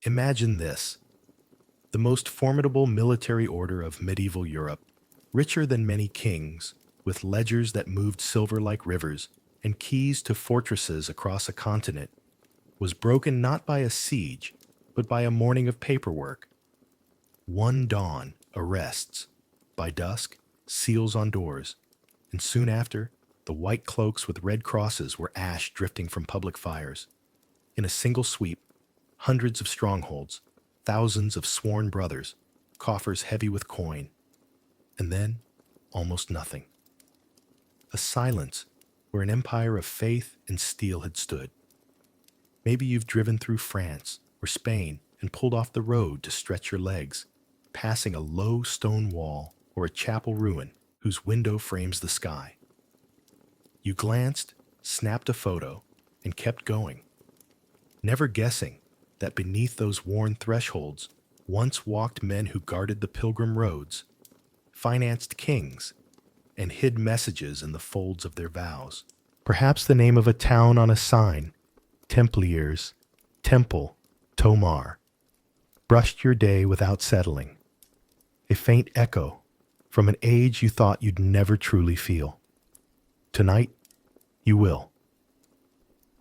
Imagine this: the most formidable military order of medieval Europe, richer than many kings, with ledgers that moved silver like rivers and keys to fortresses across a continent, was broken not by a siege, but by a morning of paperwork. One dawn, arrests. By dusk, seals on doors. And soon after, the white cloaks with red crosses were ash drifting from public fires. In a single sweep, hundreds of strongholds, thousands of sworn brothers, coffers heavy with coin. And then, almost nothing. A silence where an empire of faith and steel had stood. Maybe you've driven through France or Spain and pulled off the road to stretch your legs, passing a low stone wall or a chapel ruin whose window frames the sky. You glanced, snapped a photo, and kept going, never guessing that beneath those worn thresholds once walked men who guarded the pilgrim roads, financed kings, and hid messages in the folds of their vows. Perhaps the name of a town on a sign, Templiers, Temple, Tomar, brushed your day without settling. A faint echo from an age you thought you'd never truly feel. Tonight, you will.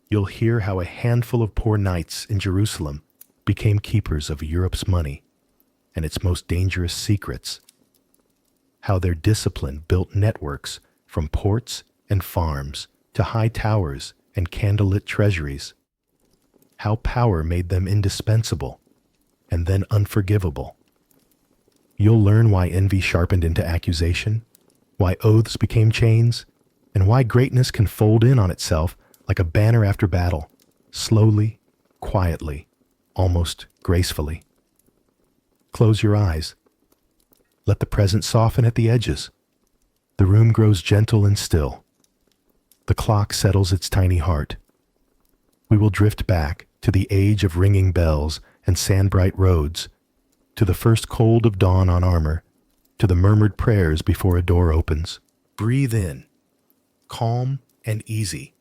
You'll hear how a handful of poor knights in Jerusalem became keepers of Europe's money and its most dangerous secrets. How their discipline built networks from ports and farms to high towers and candlelit treasuries. How power made them indispensable and then unforgivable. You'll learn why envy sharpened into accusation, why oaths became chains, and why greatness can fold in on itself like a banner after battle, slowly, quietly, almost gracefully. Close your eyes. Let the present soften at the edges. The room grows gentle and still. The clock settles its tiny heart. We will drift back to the age of ringing bells and sand-bright roads, to the first cold of dawn on armor, to the murmured prayers before a door opens. Breathe in, calm and easy,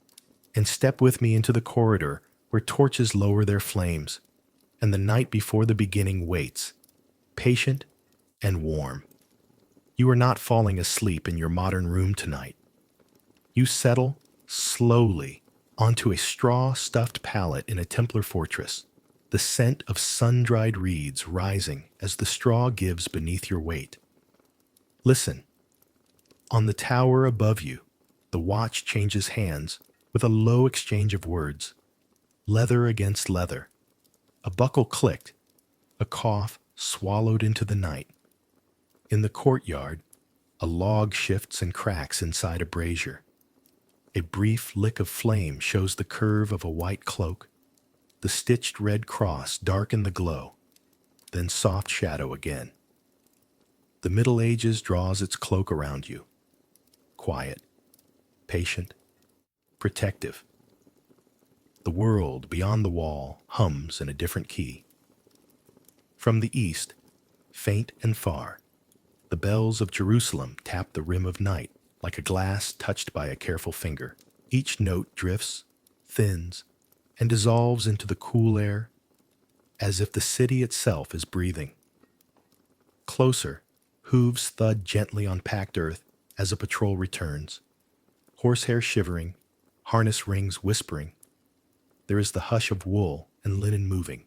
and step with me into the corridor where torches lower their flames, and the night before the beginning waits, patient and warm. You are not falling asleep in your modern room tonight. You settle slowly onto a straw-stuffed pallet in a Templar fortress, the scent of sun-dried reeds rising as the straw gives beneath your weight. Listen. On the tower above you, the watch changes hands with a low exchange of words. Leather against leather. A buckle clicked, a cough swallowed into the night. In the courtyard, a log shifts and cracks inside a brazier. A brief lick of flame shows the curve of a white cloak. The stitched red cross darken the glow, then soft shadow again. The Middle Ages draws its cloak around you. Quiet, patient, protective. The world beyond the wall hums in a different key. From the east, faint and far, the bells of Jerusalem tap the rim of night like a glass touched by a careful finger. Each note drifts, thins, and dissolves into the cool air, as if the city itself is breathing. Closer, hooves thud gently on packed earth as a patrol returns. Horsehair shivering, harness rings whispering. There is the hush of wool and linen moving,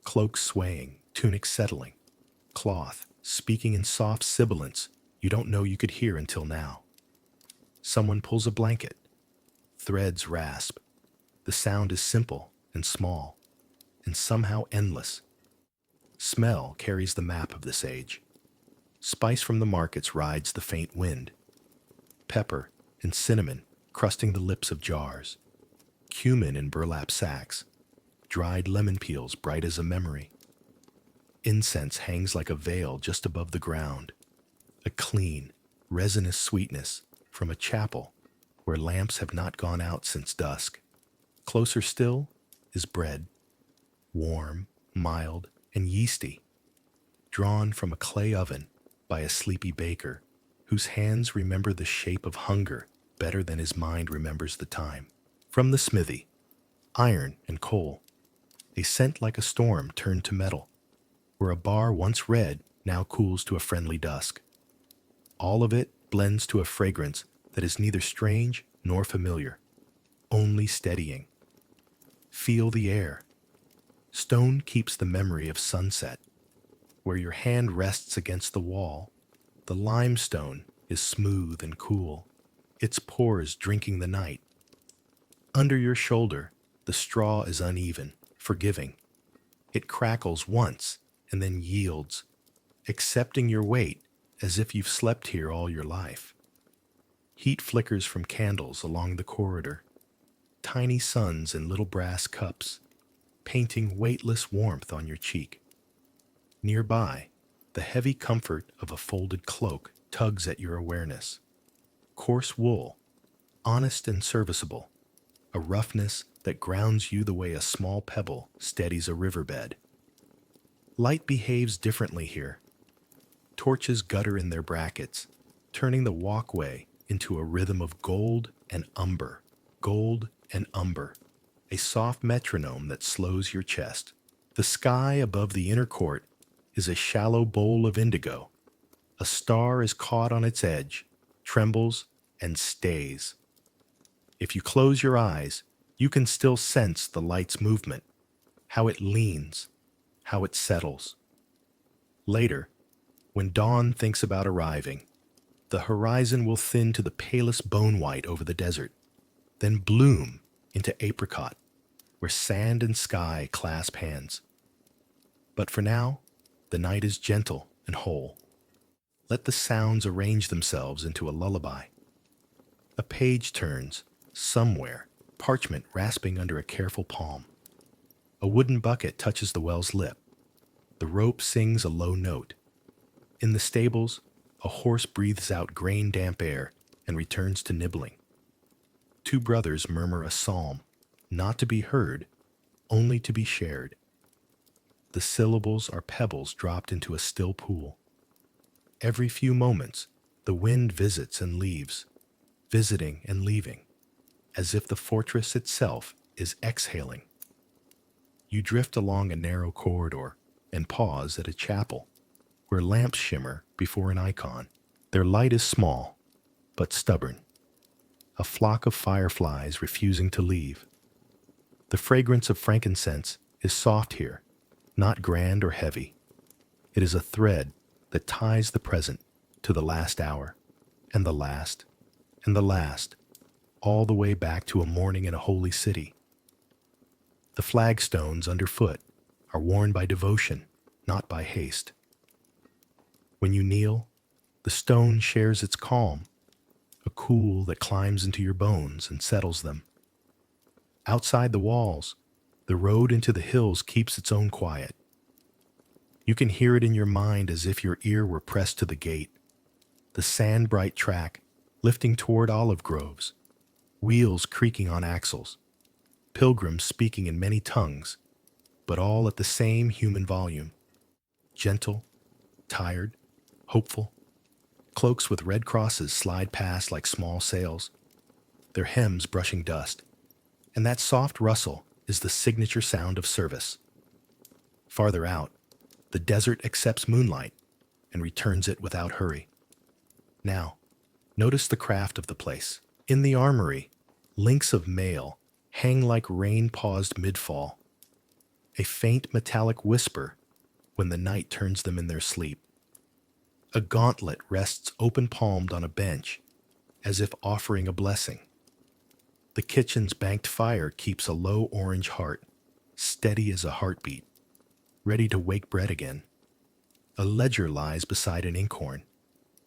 cloaks swaying, tunics settling, cloth speaking in soft sibilance you don't know you could hear until now. Someone pulls a blanket. Threads rasp. The sound is simple and small, and somehow endless. Smell carries the map of this age. Spice from the markets rides the faint wind. Pepper and cinnamon crusting the lips of jars. Cumin in burlap sacks. Dried lemon peels bright as a memory. Incense hangs like a veil just above the ground. A clean, resinous sweetness from a chapel where lamps have not gone out since dusk. Closer still is bread, warm, mild, and yeasty, drawn from a clay oven by a sleepy baker whose hands remember the shape of hunger better than his mind remembers the time. From the smithy, iron and coal, a scent like a storm turned to metal, where a bar once red now cools to a friendly dusk. All of it blends to a fragrance that is neither strange nor familiar, only steadying. Feel the air. Stone keeps the memory of sunset. Where your hand rests against the wall, the limestone is smooth and cool, its pores drinking the night. Under your shoulder, the straw is uneven, forgiving. It crackles once and then yields, accepting your weight as if you've slept here all your life. Heat flickers from candles along the corridor, tiny suns in little brass cups, painting weightless warmth on your cheek. Nearby, the heavy comfort of a folded cloak tugs at your awareness. Coarse wool, honest and serviceable, a roughness that grounds you the way a small pebble steadies a riverbed. Light behaves differently here. Torches gutter in their brackets, turning the walkway into a rhythm of gold and umber, a soft metronome that slows your chest. The sky above the inner court is a shallow bowl of indigo. A star is caught on its edge, trembles, and stays. If you close your eyes, you can still sense the light's movement, how it leans, how it settles. Later, when dawn thinks about arriving, the horizon will thin to the palest bone white over the desert, then bloom into apricot, where sand and sky clasp hands. But for now, the night is gentle and whole. Let the sounds arrange themselves into a lullaby. A page turns, somewhere, parchment rasping under a careful palm. A wooden bucket touches the well's lip. The rope sings a low note. In the stables, a horse breathes out grain-damp air and returns to nibbling. Two brothers murmur a psalm, not to be heard, only to be shared. The syllables are pebbles dropped into a still pool. Every few moments, the wind visits and leaves, visiting and leaving, as if the fortress itself is exhaling. You drift along a narrow corridor and pause at a chapel, where lamps shimmer before an icon. Their light is small, but stubborn. A flock of fireflies refusing to leave. The fragrance of frankincense is soft here, not grand or heavy. It is a thread that ties the present to the last hour, and the last, and the last, all the way back to a morning in a holy city. The flagstones underfoot are worn by devotion, not by haste. When you kneel, the stone shares its calm, a cool that climbs into your bones and settles them. Outside the walls, the road into the hills keeps its own quiet. You can hear it in your mind as if your ear were pressed to the gate. The sand-bright track lifting toward olive groves, wheels creaking on axles, pilgrims speaking in many tongues, but all at the same human volume. Gentle, tired, hopeful. Cloaks with red crosses slide past like small sails, their hems brushing dust, and that soft rustle is the signature sound of service. Farther out, the desert accepts moonlight and returns it without hurry. Now, notice the craft of the place. In the armory, links of mail hang like rain paused mid-fall, a faint metallic whisper when the night turns them in their sleep. A gauntlet rests open-palmed on a bench, as if offering a blessing. The kitchen's banked fire keeps a low orange heart, steady as a heartbeat, ready to wake bread again. A ledger lies beside an inkhorn.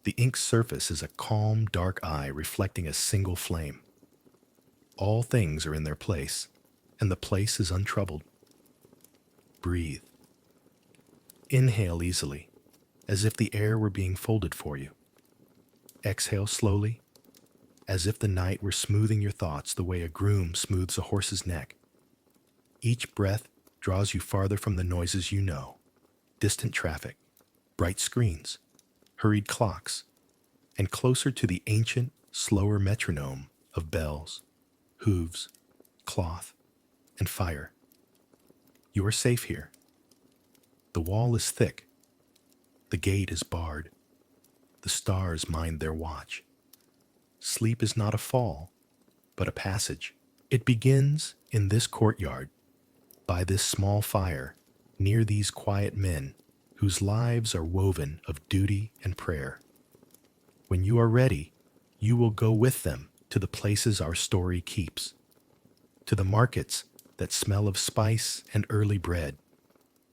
The ink's surface is a calm, dark eye reflecting a single flame. All things are in their place, and the place is untroubled. Breathe. Inhale easily, as if the air were being folded for you. Exhale slowly, as if the night were smoothing your thoughts the way a groom smooths a horse's neck. Each breath draws you farther from the noises you know. Distant traffic, bright screens, hurried clocks, and closer to the ancient, slower metronome of bells, hooves, cloth, and fire. You are safe here. The wall is thick. The gate is barred. The stars mind their watch. Sleep is not a fall, but a passage. It begins in this courtyard, by this small fire, near these quiet men whose lives are woven of duty and prayer. When you are ready, you will go with them to the places our story keeps, to the markets that smell of spice and early bread,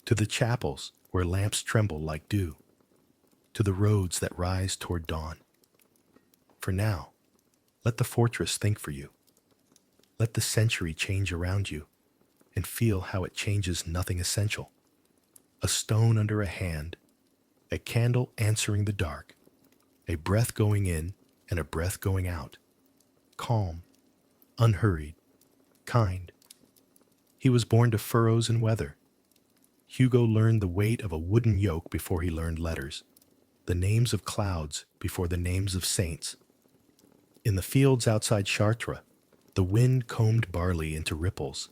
to the chapels where lamps tremble like dew, to the roads that rise toward dawn. For now, let the fortress think for you. Let the century change around you, and feel how it changes nothing essential. A stone under a hand, a candle answering the dark, a breath going in and a breath going out. Calm, unhurried, kind. He was born to furrows and weather. Hugo learned the weight of a wooden yoke before he learned letters, the names of clouds before the names of saints. In the fields outside Chartres, the wind combed barley into ripples,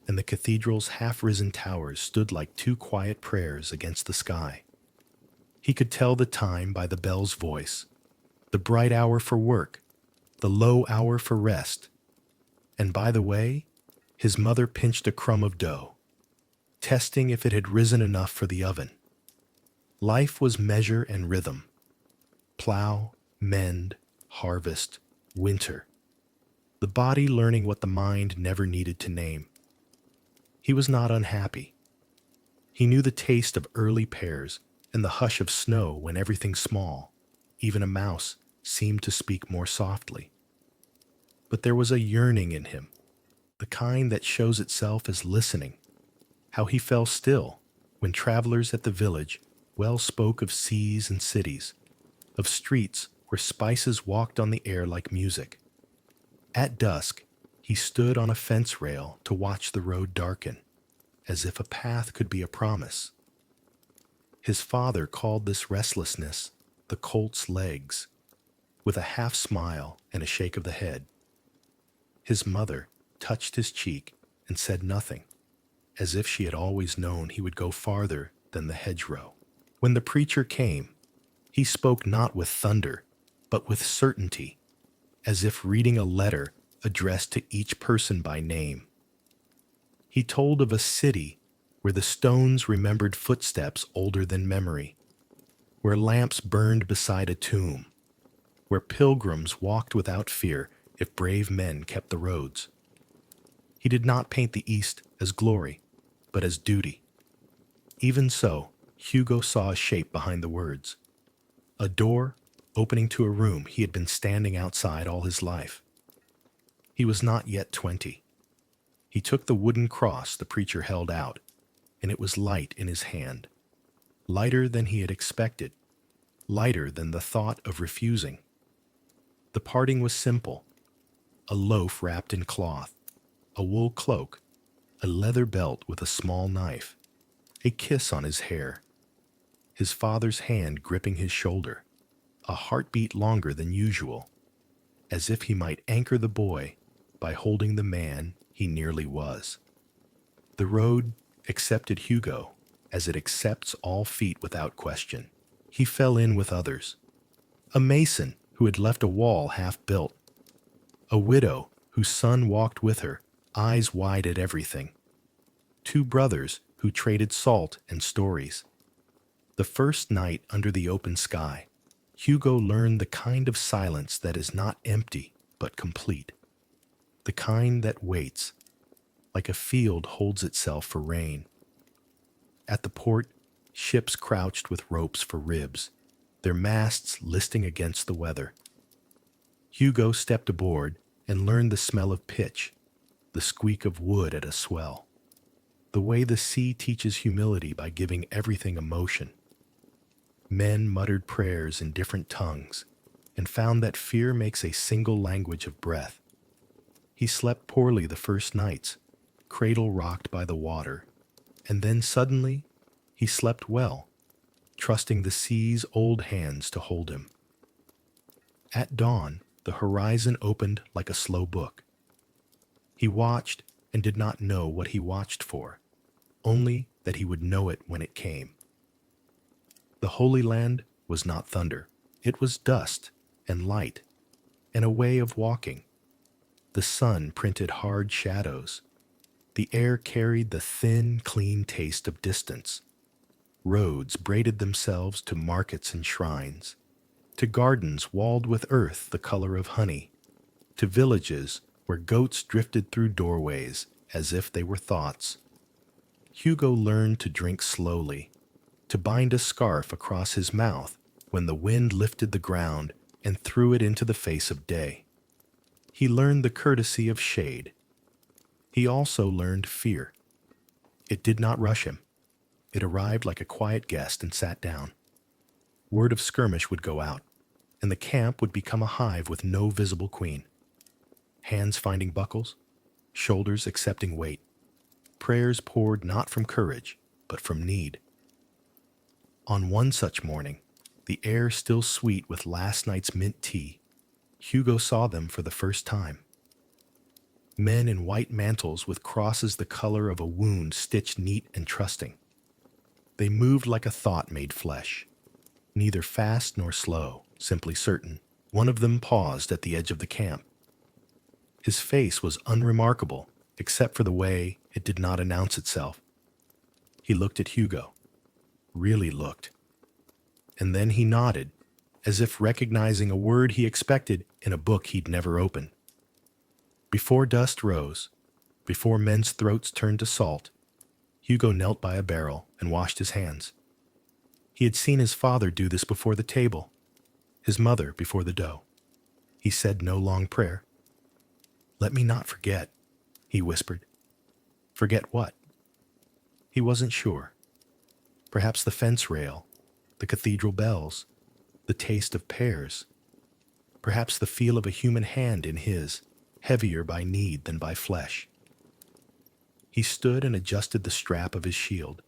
and the cathedral's half-risen towers stood like two quiet prayers against the sky. He could tell the time by the bell's voice, the bright hour for work, the low hour for rest. And by the way, his mother pinched a crumb of dough, testing if it had risen enough for the oven. Life was measure and rhythm. Plow, mend, harvest, winter. The body learning what the mind never needed to name. He was not unhappy. He knew the taste of early pears and the hush of snow when everything small, even a mouse, seemed to speak more softly. But there was a yearning in him, the kind that shows itself as listening. How he fell still when travelers at the village well spoke of seas and cities, of streets where spices walked on the air like music. At dusk, he stood on a fence rail to watch the road darken, as if a path could be a promise. His father called this restlessness the colt's legs, with a half smile and a shake of the head. His mother touched his cheek and said nothing, as if she had always known he would go farther than the hedgerow. When the preacher came, he spoke not with thunder, but with certainty, as if reading a letter addressed to each person by name. He told of a city where the stones remembered footsteps older than memory, where lamps burned beside a tomb, where pilgrims walked without fear if brave men kept the roads. He did not paint the East as glory, but as duty. Even so, Hugo saw a shape behind the words, a door opening to a room he had been standing outside all his life. He was not yet 20. He took the wooden cross the preacher held out, and it was light in his hand, lighter than he had expected, lighter than the thought of refusing. The parting was simple, a loaf wrapped in cloth, a wool cloak, a leather belt with a small knife, a kiss on his hair, his father's hand gripping his shoulder, a heartbeat longer than usual, as if he might anchor the boy by holding the man he nearly was. The road accepted Hugo as it accepts all feet without question. He fell in with others. A mason who had left a wall half built. A widow whose son walked with her, eyes wide at everything. Two brothers who traded salt and stories. The first night under the open sky, Hugo learned the kind of silence that is not empty but complete. The kind that waits, like a field holds itself for rain. At the port, ships crouched with ropes for ribs, their masts listing against the weather. Hugo stepped aboard and learned the smell of pitch, the squeak of wood at a swell, the way the sea teaches humility by giving everything emotion. Men muttered prayers in different tongues and found that fear makes a single language of breath. He slept poorly the first nights, cradle rocked by the water, and then suddenly he slept well, trusting the sea's old hands to hold him. At dawn, the horizon opened like a slow book. He watched and did not know what he watched for. only that he would know it when it came. The Holy Land was not thunder. It was dust and light and a way of walking. The sun printed hard shadows. The air carried the thin, clean taste of distance. Roads braided themselves to markets and shrines, to gardens walled with earth the color of honey, to villages where goats drifted through doorways as if they were thoughts. Hugo learned to drink slowly, to bind a scarf across his mouth when the wind lifted the ground and threw it into the face of day. He learned the courtesy of shade. He also learned fear. It did not rush him. It arrived like a quiet guest and sat down. Word of skirmish would go out, and the camp would become a hive with no visible queen. Hands finding buckles, shoulders accepting weight. Prayers poured not from courage, but from need. On one such morning, the air still sweet with last night's mint tea, Hugo saw them for the first time. Men in white mantles with crosses the color of a wound stitched neat and trusting. They moved like a thought made flesh, neither fast nor slow, simply certain. One of them paused at the edge of the camp. His face was unremarkable, except for the way it did not announce itself. He looked at Hugo, really looked. And then he nodded, as if recognizing a word he expected in a book he'd never opened. Before dust rose, before men's throats turned to salt, Hugo knelt by a barrel and washed his hands. He had seen his father do this before the table, his mother before the dough. He said no long prayer. "Let me not forget," he whispered. Forget what? He wasn't sure. Perhaps the fence rail, the cathedral bells, the taste of pears. Perhaps the feel of a human hand in his, heavier by need than by flesh. He stood and adjusted the strap of his shield,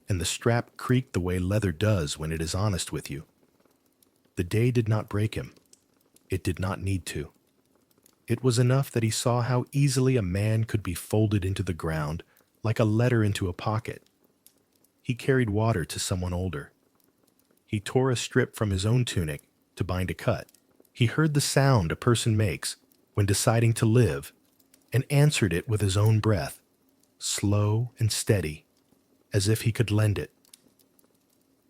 and the strap creaked the way leather does when it is honest with you. The day did not break him. It did not need to. It was enough that he saw how easily a man could be folded into the ground, like a letter into a pocket. He carried water to someone older. He tore a strip from his own tunic to bind a cut. He heard the sound a person makes when deciding to live, and answered it with his own breath, slow and steady, as if he could lend it.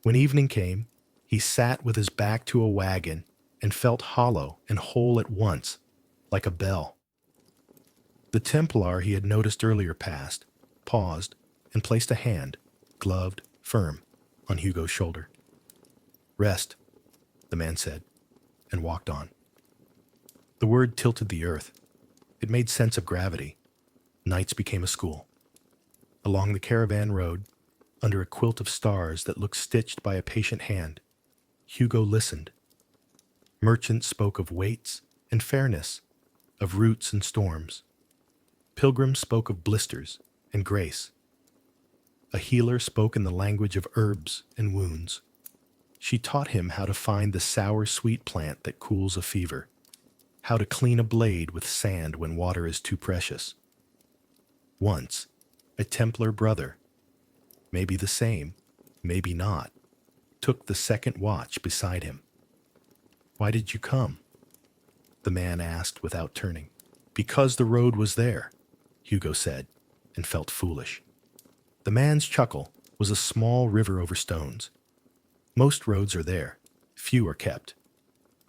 When evening came, he sat with his back to a wagon and felt hollow and whole at once, like a bell. The Templar he had noticed earlier passed, paused, and placed a hand, gloved, firm, on Hugo's shoulder. "Rest," the man said, and walked on. The word tilted the earth. It made sense of gravity. Knights became a school. Along the caravan road, under a quilt of stars that looked stitched by a patient hand, Hugo listened. Merchants spoke of weights and fairness, of roots and storms. Pilgrims spoke of blisters and grace. A healer spoke in the language of herbs and wounds. She taught him how to find the sour sweet plant that cools a fever, how to clean a blade with sand when water is too precious. Once, a Templar brother, maybe the same, maybe not, took the second watch beside him. "Why did you come?" the man asked without turning. "Because the road was there," Hugo said, and felt foolish. The man's chuckle was a small river over stones. Most roads are there, few are kept.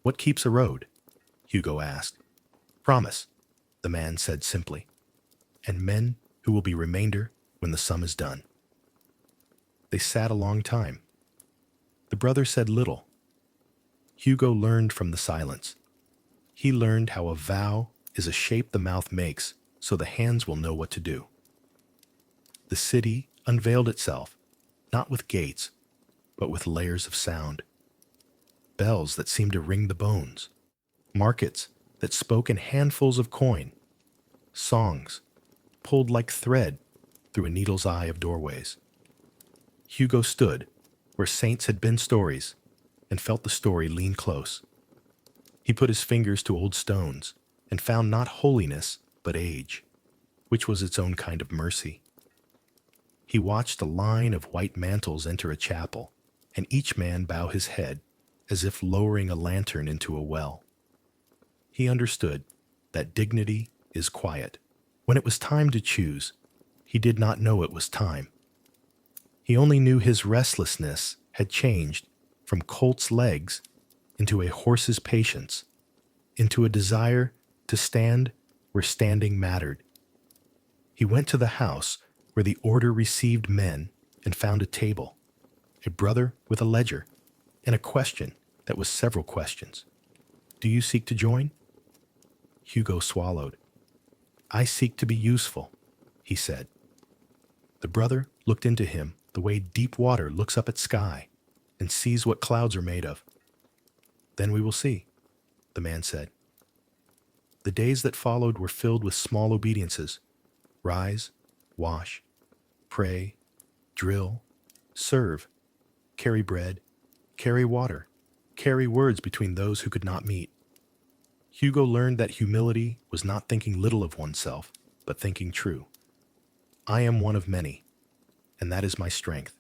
"What keeps a road?" Hugo asked. "Promise," the man said simply, "and men who will be remainder when the sum is done." They sat a long time. The brother said little. Hugo learned from the silence. He learned how a vow is a shape the mouth makes so the hands will know what to do. The city unveiled itself, not with gates, but with layers of sound. Bells that seemed to ring the bones. Markets that spoke in handfuls of coin. Songs pulled like thread through a needle's eye of doorways. Hugo stood where saints had been stories and felt the story lean close. He put his fingers to old stones and found not holiness but age, which was its own kind of mercy. He watched a line of white mantles enter a chapel, and each man bow his head as if lowering a lantern into a well. He understood that dignity is quiet. When it was time to choose, he did not know it was time. He only knew his restlessness had changed from colt's legs into a horse's patience, into a desire to stand where standing mattered. He went to the house where the order received men and found a table, a brother with a ledger, and a question that was several questions. "Do you seek to join?" Hugo swallowed. "I seek to be useful," he said. The brother looked into him the way deep water looks up at sky and sees what clouds are made of. "Then we will see," the man said. The days that followed were filled with small obediences. Rise, wash, pray, drill, serve, carry bread, carry water, carry words between those who could not meet. Hugo learned that humility was not thinking little of oneself, but thinking true. I am one of many, and that is my strength.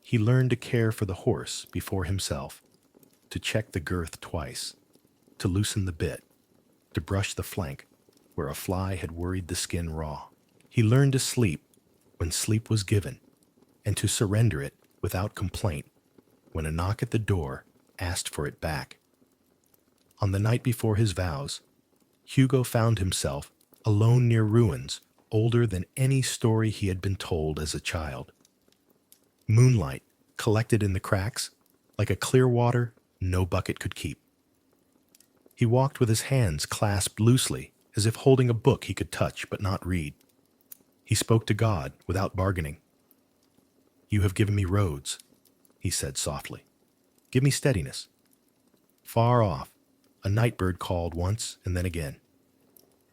He learned to care for the horse before himself, to check the girth twice, to loosen the bit, to brush the flank where a fly had worried the skin raw. He learned to sleep when sleep was given, and to surrender it without complaint when a knock at the door asked for it back. On the night before his vows, Hugo found himself alone near ruins older than any story he had been told as a child. Moonlight collected in the cracks like a clear water no bucket could keep. He walked with his hands clasped loosely, as if holding a book he could touch but not read. He spoke to God without bargaining. "You have given me roads," he said softly. "Give me steadiness." Far off, a night bird called once and then again.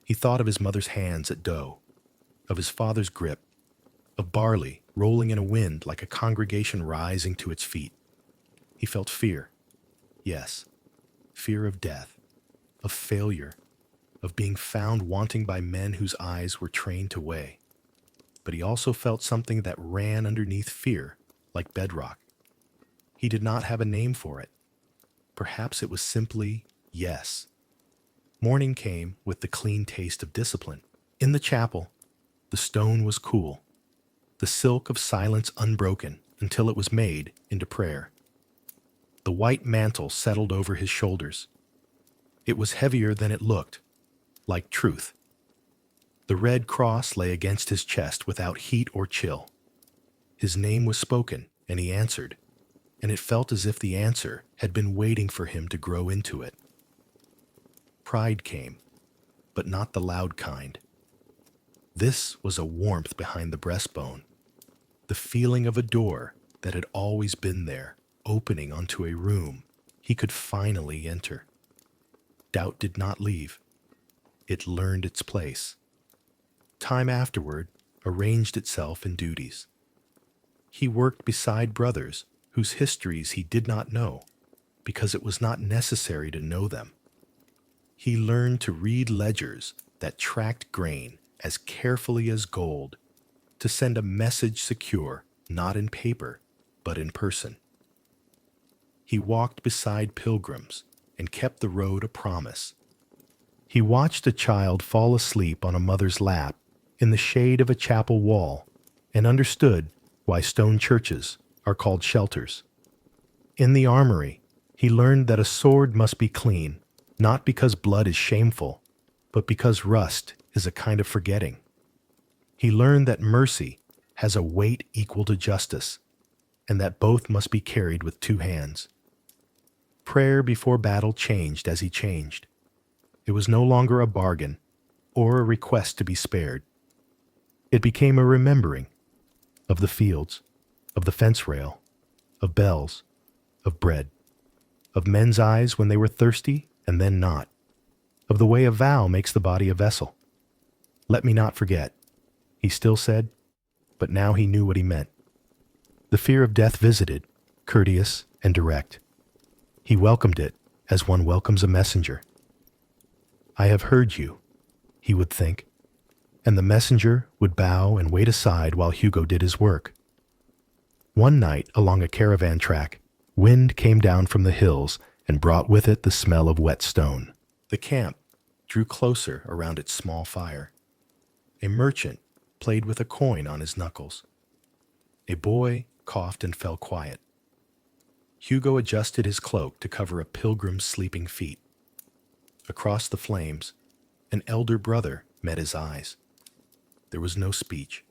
He thought of his mother's hands at dough, of his father's grip, of barley rolling in a wind like a congregation rising to its feet. He felt fear. Yes, fear of death, of failure, of being found wanting by men whose eyes were trained to weigh. But he also felt something that ran underneath fear, like bedrock. He did not have a name for it. Perhaps it was simply yes. Morning came with the clean taste of discipline. In the chapel, the stone was cool, the silk of silence unbroken until it was made into prayer. The white mantle settled over his shoulders. It was heavier than it looked, like truth. The red cross lay against his chest without heat or chill. His name was spoken, and he answered, and it felt as if the answer had been waiting for him to grow into it. Pride came, but not the loud kind. This was a warmth behind the breastbone, the feeling of a door that had always been there, opening onto a room he could finally enter. Doubt did not leave. It learned its place. Time afterward arranged itself in duties. He worked beside brothers whose histories he did not know, because it was not necessary to know them. He learned to read ledgers that tracked grain as carefully as gold, to send a message secure, not in paper, but in person. He walked beside pilgrims and kept the road a promise. He watched a child fall asleep on a mother's lap in the shade of a chapel wall and understood why stone churches are called shelters. In the armory, he learned that a sword must be clean, not because blood is shameful, but because rust is a kind of forgetting. He learned that mercy has a weight equal to justice, and that both must be carried with two hands. Prayer before battle changed as he changed. It was no longer a bargain or a request to be spared. It became a remembering of the fields, of the fence rail, of bells, of bread, of men's eyes when they were thirsty and then not, of the way a vow makes the body a vessel. "Let me not forget," he still said, but now he knew what he meant. The fear of death visited, courteous and direct. He welcomed it as one welcomes a messenger. "I have heard you," he would think, and the messenger would bow and wait aside while Hugo did his work. One night, along a caravan track, wind came down from the hills and brought with it the smell of wet stone. The camp drew closer around its small fire. A merchant played with a coin on his knuckles. A boy coughed and fell quiet. Hugo adjusted his cloak to cover a pilgrim's sleeping feet. Across the flames, an elder brother met his eyes. There was no speech,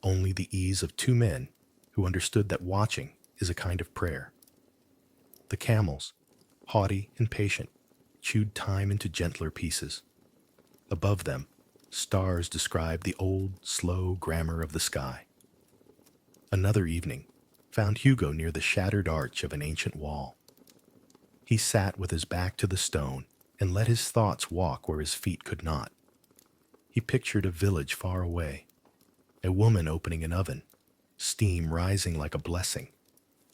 only the ease of two men who understood that watching is a kind of prayer. The camels, haughty and patient, chewed time into gentler pieces. Above them, stars described the old, slow grammar of the sky. Another evening found Hugo near the shattered arch of an ancient wall. He sat with his back to the stone and let his thoughts walk where his feet could not. He pictured a village far away, a woman opening an oven, steam rising like a blessing,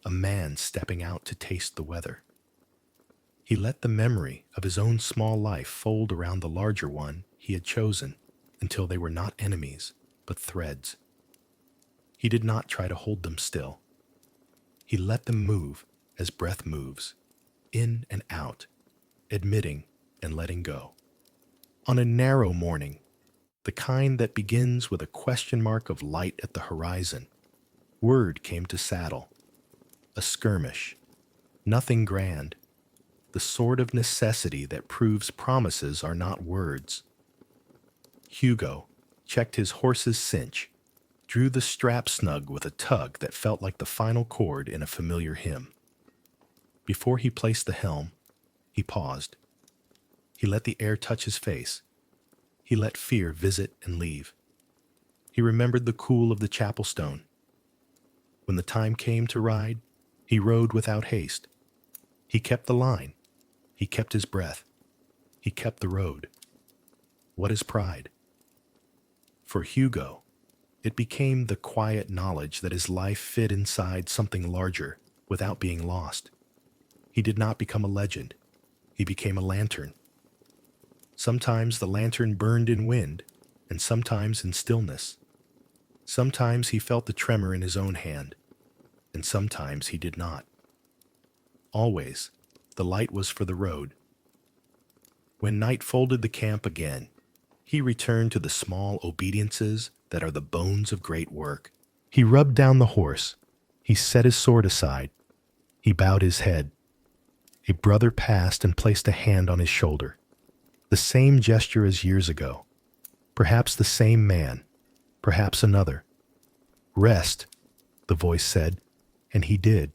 a man stepping out to taste the weather. He let the memory of his own small life fold around the larger one he had chosen until they were not enemies, but threads. He did not try to hold them still. He let them move as breath moves, in and out, admitting and letting go. On a narrow morning, the kind that begins with a question mark of light at the horizon, word came to saddle. A skirmish, nothing grand, the sort of necessity that proves promises are not words. Hugo checked his horse's cinch, drew the strap snug with a tug that felt like the final chord in a familiar hymn. Before he placed the helm, he paused. He let the air touch his face. He let fear visit and leave. He remembered the cool of the chapel stone. When the time came to ride, he rode without haste. He kept the line. He kept his breath. He kept the road. What is pride? For Hugo, it became the quiet knowledge that his life fit inside something larger without being lost. He did not become a legend. He became a lantern. Sometimes the lantern burned in wind, and sometimes in stillness. Sometimes he felt the tremor in his own hand, and sometimes he did not. Always, the light was for the road. When night folded the camp again, he returned to the small obediences that are the bones of great work. He rubbed down the horse. He set his sword aside. He bowed his head. A brother passed and placed a hand on his shoulder. The same gesture as years ago. Perhaps the same man. Perhaps another. Rest, the voice said, and he did.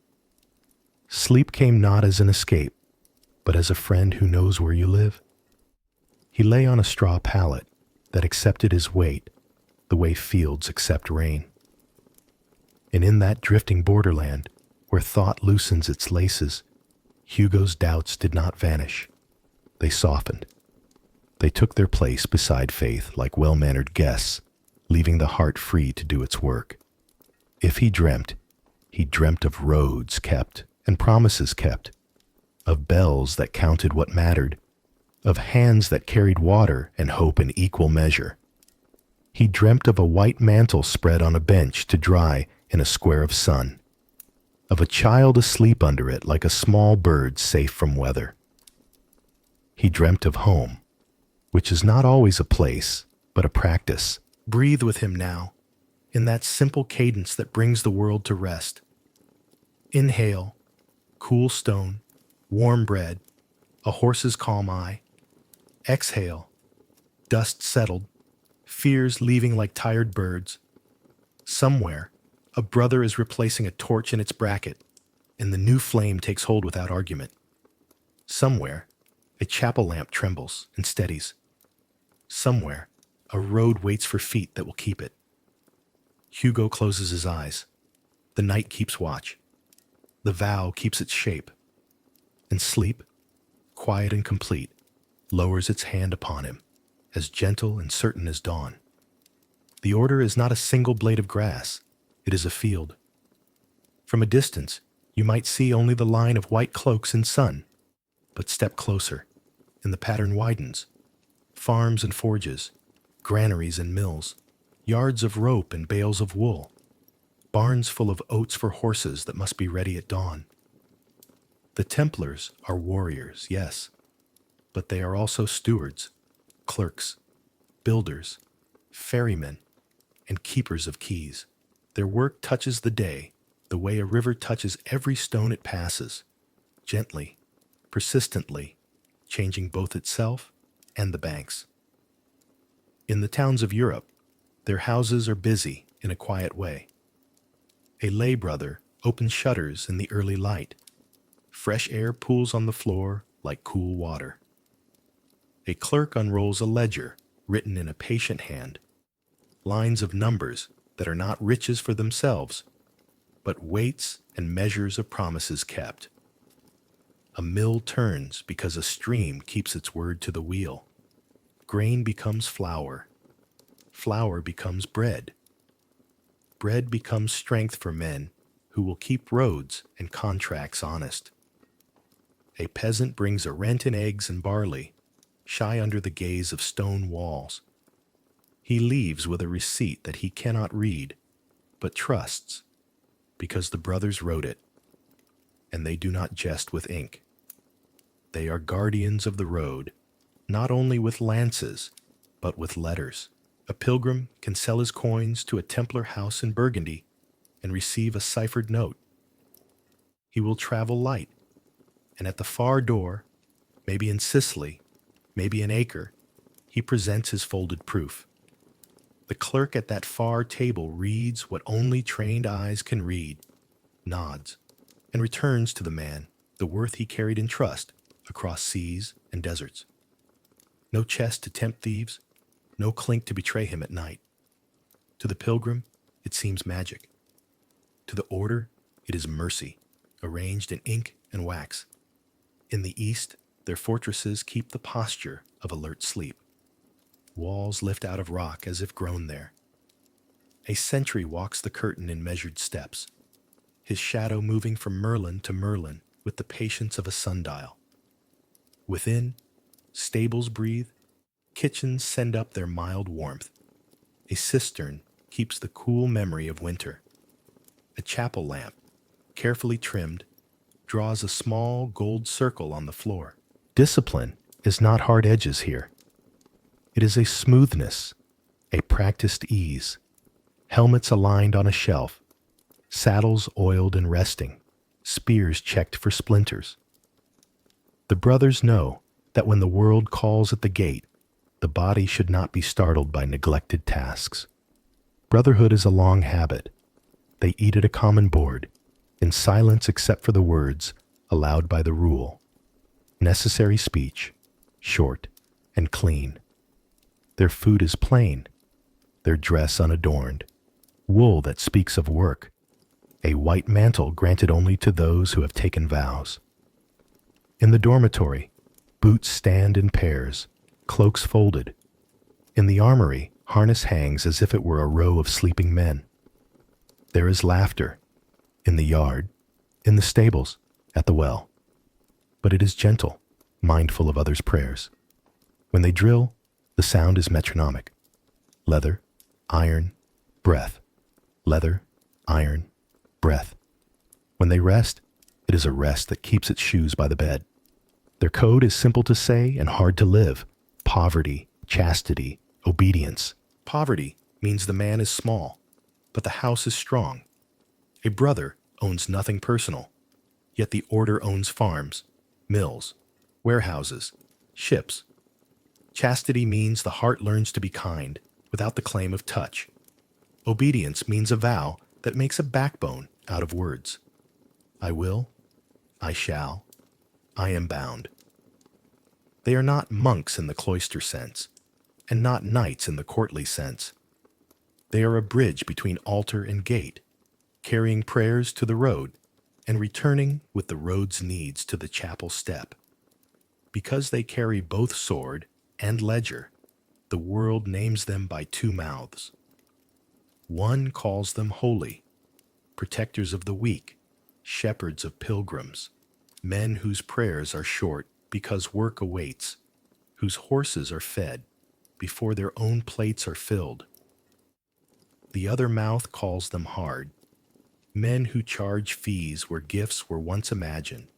Sleep came not as an escape, but as a friend who knows where you live. He lay on a straw pallet that accepted his weight the way fields accept rain. And in that drifting borderland, where thought loosens its laces, Hugo's doubts did not vanish. They softened. They took their place beside faith like well-mannered guests, leaving the heart free to do its work. If he dreamt of roads kept and promises kept, of bells that counted what mattered, of hands that carried water and hope in equal measure. He dreamt of a white mantle spread on a bench to dry in a square of sun, of a child asleep under it like a small bird safe from weather. He dreamt of home, which is not always a place, but a practice. Breathe with him now, in that simple cadence that brings the world to rest. Inhale, cool stone, warm bread, a horse's calm eye. Exhale, dust settled, fears leaving like tired birds. Somewhere, a brother is replacing a torch in its bracket, and the new flame takes hold without argument. Somewhere, a chapel lamp trembles and steadies. Somewhere, a road waits for feet that will keep it. Hugo closes his eyes. The night keeps watch. The vow keeps its shape. And sleep, quiet and complete, lowers its hand upon him, as gentle and certain as dawn. The order is not a single blade of grass. It is a field. From a distance, you might see only the line of white cloaks in sun, but step closer, and the pattern widens. Farms and forges, granaries and mills, yards of rope and bales of wool, barns full of oats for horses that must be ready at dawn. The Templars are warriors, yes, but they are also stewards, clerks, builders, ferrymen, and keepers of keys. Their work touches the day the way a river touches every stone it passes, gently, persistently, changing both itself and the banks. In the towns of Europe, their houses are busy in a quiet way. A lay brother opens shutters in the early light. Fresh air pools on the floor like cool water. A clerk unrolls a ledger written in a patient hand, lines of numbers that are not riches for themselves, but weights and measures of promises kept. A mill turns because a stream keeps its word to the wheel. Grain becomes flour. Flour becomes bread. Bread becomes strength for men who will keep roads and contracts honest. A peasant brings a rent in eggs and barley, shy under the gaze of stone walls. He leaves with a receipt that he cannot read, but trusts, because the brothers wrote it, and they do not jest with ink. They are guardians of the road, not only with lances, but with letters. A pilgrim can sell his coins to a Templar house in Burgundy and receive a ciphered note. He will travel light, and at the far door, maybe in Sicily, maybe in Acre, he presents his folded proof. The clerk at that far table reads what only trained eyes can read, nods, and returns to the man the worth he carried in trust across seas and deserts. No chest to tempt thieves, no clink to betray him at night. To the pilgrim, it seems magic. To the order, it is mercy, arranged in ink and wax. In the East, their fortresses keep the posture of alert sleep. Walls lift out of rock as if grown there. A sentry walks the curtain in measured steps, his shadow moving from Merlin to Merlin with the patience of a sundial. Within, stables breathe, kitchens send up their mild warmth. A cistern keeps the cool memory of winter. A chapel lamp, carefully trimmed, draws a small gold circle on the floor. Discipline is not hard edges here. It is a smoothness, a practiced ease. Helmets aligned on a shelf, saddles oiled and resting, spears checked for splinters. The brothers know that when the world calls at the gate, the body should not be startled by neglected tasks. Brotherhood is a long habit. They eat at a common board, in silence except for the words allowed by the rule. Necessary speech, short and clean. Their food is plain, their dress unadorned, wool that speaks of work, a white mantle granted only to those who have taken vows. In the dormitory, boots stand in pairs, cloaks folded. In the armory, harness hangs as if it were a row of sleeping men. There is laughter, in the yard, in the stables, at the well. But it is gentle, mindful of others' prayers. When they drill, the sound is metronomic. Leather, iron, breath. Leather, iron, breath. When they rest, it is a rest that keeps its shoes by the bed. Their code is simple to say and hard to live. Poverty, chastity, obedience. Poverty means the man is small, but the house is strong. A brother owns nothing personal, yet the order owns farms, mills, warehouses, ships. Chastity means the heart learns to be kind without the claim of touch. Obedience means a vow that makes a backbone out of words. I will, I shall, I am bound. They are not monks in the cloister sense, and not knights in the courtly sense. They are a bridge between altar and gate, carrying prayers to the road and returning with the road's needs to the chapel step. Because they carry both sword and ledger, the world names them by two mouths. One calls them holy, protectors of the weak, shepherds of pilgrims, men whose prayers are short because work awaits, whose horses are fed, before their own plates are filled. The other mouth calls them hard, men who charge fees where gifts were once imagined,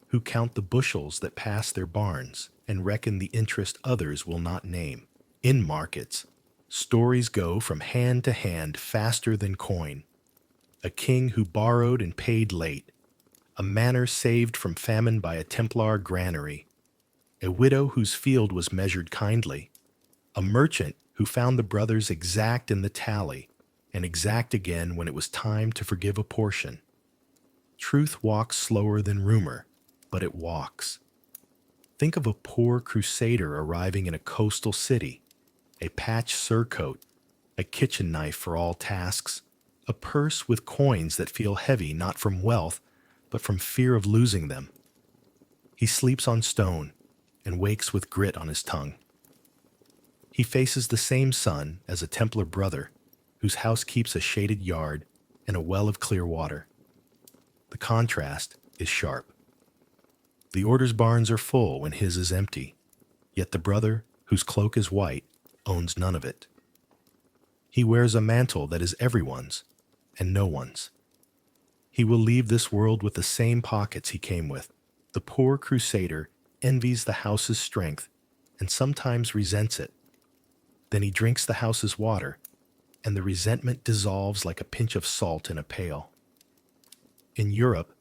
who count the bushels that pass their barns and reckon the interest others will not name. In markets, stories go from hand to hand faster than coin. A king who borrowed and paid late, a manor saved from famine by a Templar granary, a widow whose field was measured kindly, a merchant who found the brothers exact in the tally, and exact again when it was time to forgive a portion. Truth walks slower than rumor, but it walks. Think of a poor crusader arriving in a coastal city, a patched surcoat, a kitchen knife for all tasks, a purse with coins that feel heavy not from wealth, but from fear of losing them. He sleeps on stone and wakes with grit on his tongue. He faces the same sun as a Templar brother, whose house keeps a shaded yard and a well of clear water. The contrast is sharp. The order's barns are full when his is empty, yet the brother, whose cloak is white, owns none of it. He wears a mantle that is everyone's and no one's. He will leave this world with the same pockets he came with. The poor crusader envies the house's strength and sometimes resents it. Then he drinks the house's water, and the resentment dissolves like a pinch of salt in a pail. In Europe,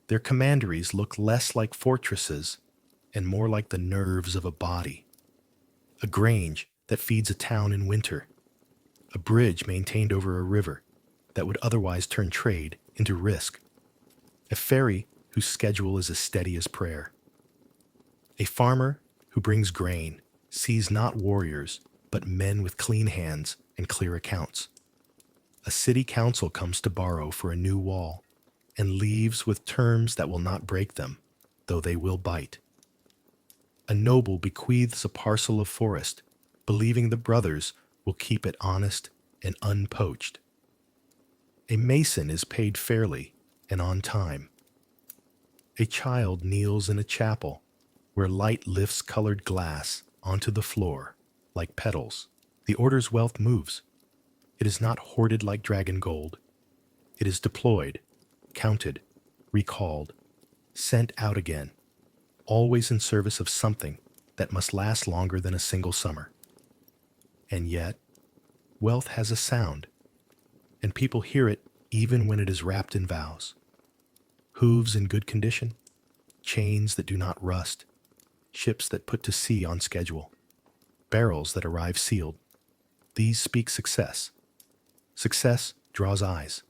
their commanderies look less like fortresses and more like the nerves of a body. A grange that feeds a town in winter. A bridge maintained over a river that would otherwise turn trade into risk. A ferry whose schedule is as steady as prayer. A farmer who brings grain sees not warriors, but men with clean hands and clear accounts. A city council comes to borrow for a new wall and leaves with terms that will not break them, though they will bite. A noble bequeaths a parcel of forest, believing the brothers will keep it honest and unpoached. A mason is paid fairly and on time. A child kneels in a chapel where light lifts colored glass onto the floor like petals. The order's wealth moves. It is not hoarded like dragon gold. It is deployed, counted, recalled, sent out again, always in service of something that must last longer than a single summer. And yet, wealth has a sound, and people hear it even when it is wrapped in vows. Hooves in good condition, chains that do not rust, ships that put to sea on schedule, barrels that arrive sealed. These speak success. Success draws eyes.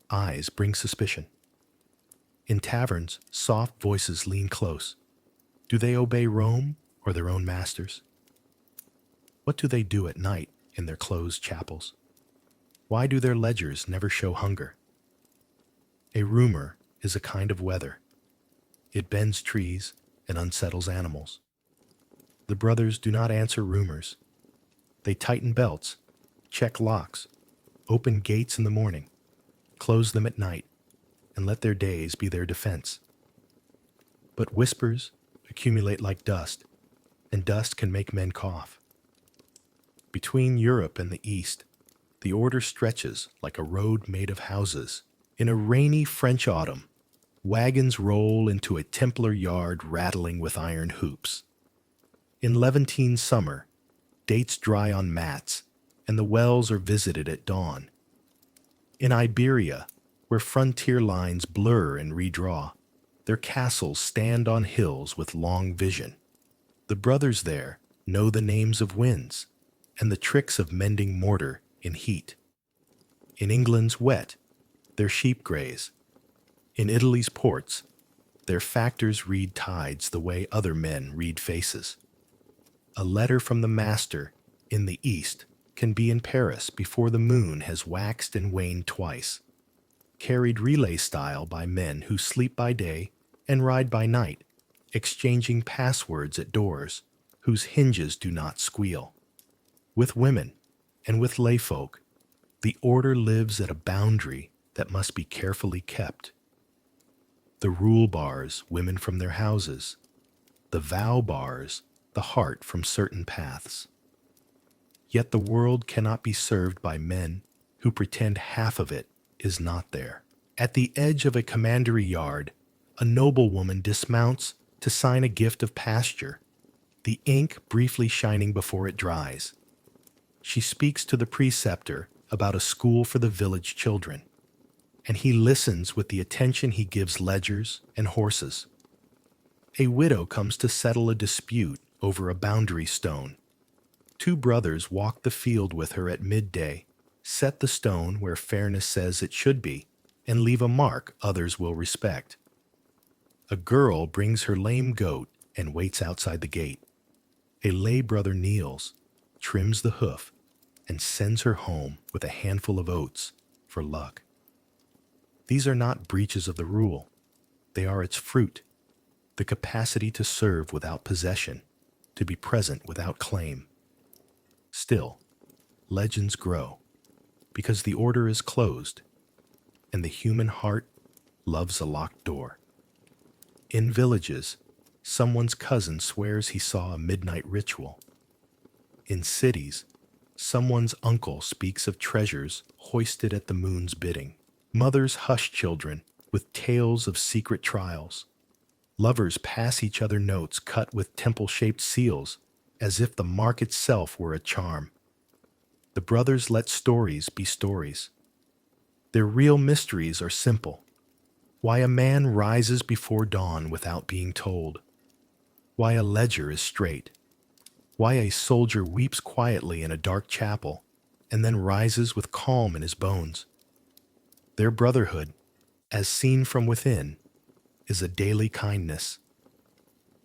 Eyes bring suspicion. In taverns, soft voices lean close. Do they obey Rome or their own masters? What do they do at night in their closed chapels? Why do their ledgers never show hunger? A rumor is a kind of weather. It bends trees and unsettles animals. The brothers do not answer rumors. They tighten belts, check locks, open gates in the morning, close them at night, and let their days be their defense. But whispers accumulate like dust, and dust can make men cough. Between Europe and the East, the order stretches like a road made of houses. In a rainy French autumn, wagons roll into a Templar yard rattling with iron hoops. In Levantine summer, dates dry on mats, and the wells are visited at dawn. In Iberia, where frontier lines blur and redraw, their castles stand on hills with long vision. The brothers there know the names of winds and the tricks of mending mortar in heat. In England's wet, their sheep graze. In Italy's ports, their factors read tides the way other men read faces. A letter from the master in the East can be in Paris before the moon has waxed and waned twice, carried relay style by men who sleep by day and ride by night, exchanging passwords at doors whose hinges do not squeal. With women and with layfolk, the order lives at a boundary that must be carefully kept. The rule bars women from their houses. The vow bars the heart from certain paths. Yet the world cannot be served by men who pretend half of it is not there. At the edge of a commandery yard, a noblewoman dismounts to sign a gift of pasture, the ink briefly shining before it dries. She speaks to the preceptor about a school for the village children, and he listens with the attention he gives ledgers and horses. A widow comes to settle a dispute over a boundary stone. Two brothers walk the field with her at midday, set the stone where fairness says it should be, and leave a mark others will respect. A girl brings her lame goat and waits outside the gate. A lay brother kneels, trims the hoof, and sends her home with a handful of oats for luck. These are not breaches of the rule. They are its fruit, the capacity to serve without possession, to be present without claim. Still, legends grow, because the order is closed, and the human heart loves a locked door. In villages, someone's cousin swears he saw a midnight ritual. In cities, someone's uncle speaks of treasures hoisted at the moon's bidding. Mothers hush children with tales of secret trials. Lovers pass each other notes cut with temple-shaped seals, as if the mark itself were a charm. The brothers let stories be stories. Their real mysteries are simple. Why a man rises before dawn without being told. Why a ledger is straight. Why a soldier weeps quietly in a dark chapel and then rises with calm in his bones. Their brotherhood, as seen from within, is a daily kindness.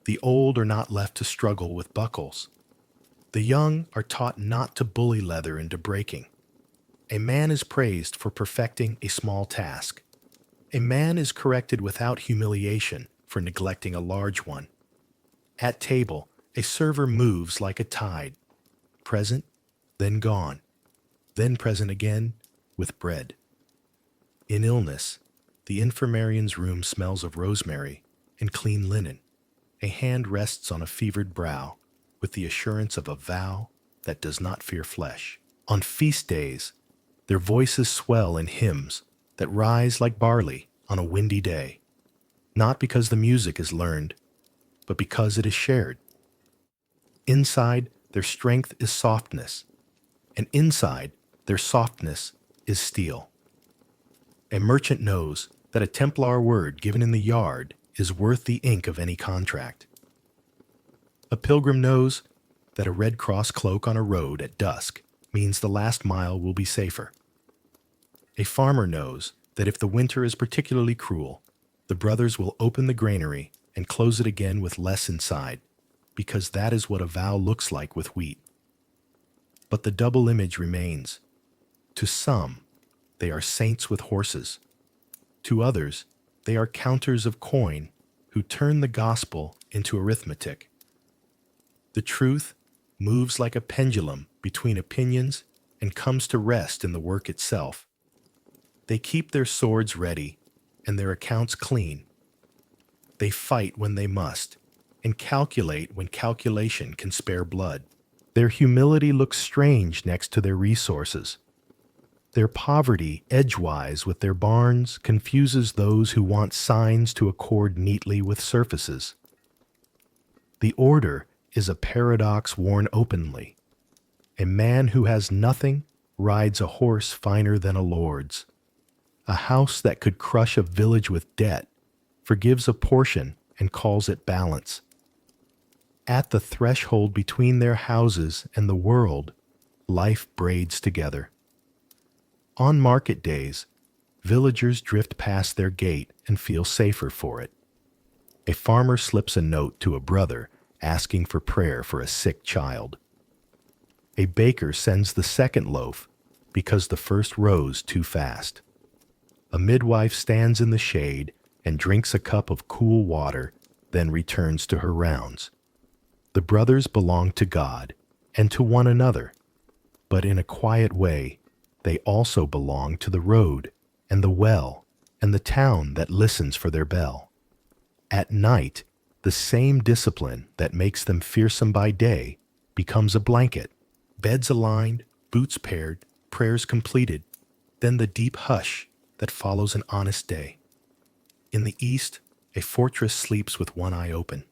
The old are not left to struggle with buckles. The young are taught not to bully leather into breaking. A man is praised for perfecting a small task. A man is corrected without humiliation for neglecting a large one. At table, a server moves like a tide, present, then gone, then present again with bread. In illness, the infirmarian's room smells of rosemary and clean linen. A hand rests on a fevered brow with the assurance of a vow that does not fear flesh. On feast days, their voices swell in hymns that rise like barley on a windy day, not because the music is learned, but because it is shared. Inside, their strength is softness, and inside, their softness is steel. A merchant knows that a Templar word given in the yard is worth the ink of any contract. A pilgrim knows that a Red Cross cloak on a road at dusk means the last mile will be safer. A farmer knows that if the winter is particularly cruel, the brothers will open the granary and close it again with less inside, because that is what a vow looks like with wheat. But the double image remains. To some, they are saints with horses. To others, they are counters of coin who turn the gospel into arithmetic. The truth moves like a pendulum between opinions and comes to rest in the work itself. They keep their swords ready and their accounts clean. They fight when they must and calculate when calculation can spare blood. Their humility looks strange next to their resources. Their poverty, edgewise with their barns, confuses those who want signs to accord neatly with surfaces. The order is a paradox worn openly. A man who has nothing rides a horse finer than a lord's. A house that could crush a village with debt forgives a portion and calls it balance. At the threshold between their houses and the world, life braids together. On market days, villagers drift past their gate and feel safer for it. A farmer slips a note to a brother asking for prayer for a sick child. A baker sends the second loaf because the first rose too fast. A midwife stands in the shade and drinks a cup of cool water, then returns to her rounds. The brothers belong to God and to one another, but in a quiet way, they also belong to the road and the well and the town that listens for their bell. At night, the same discipline that makes them fearsome by day becomes a blanket, Beds aligned, boots paired, prayers completed, then the deep hush that follows an honest day. In the East, a fortress sleeps with one eye open.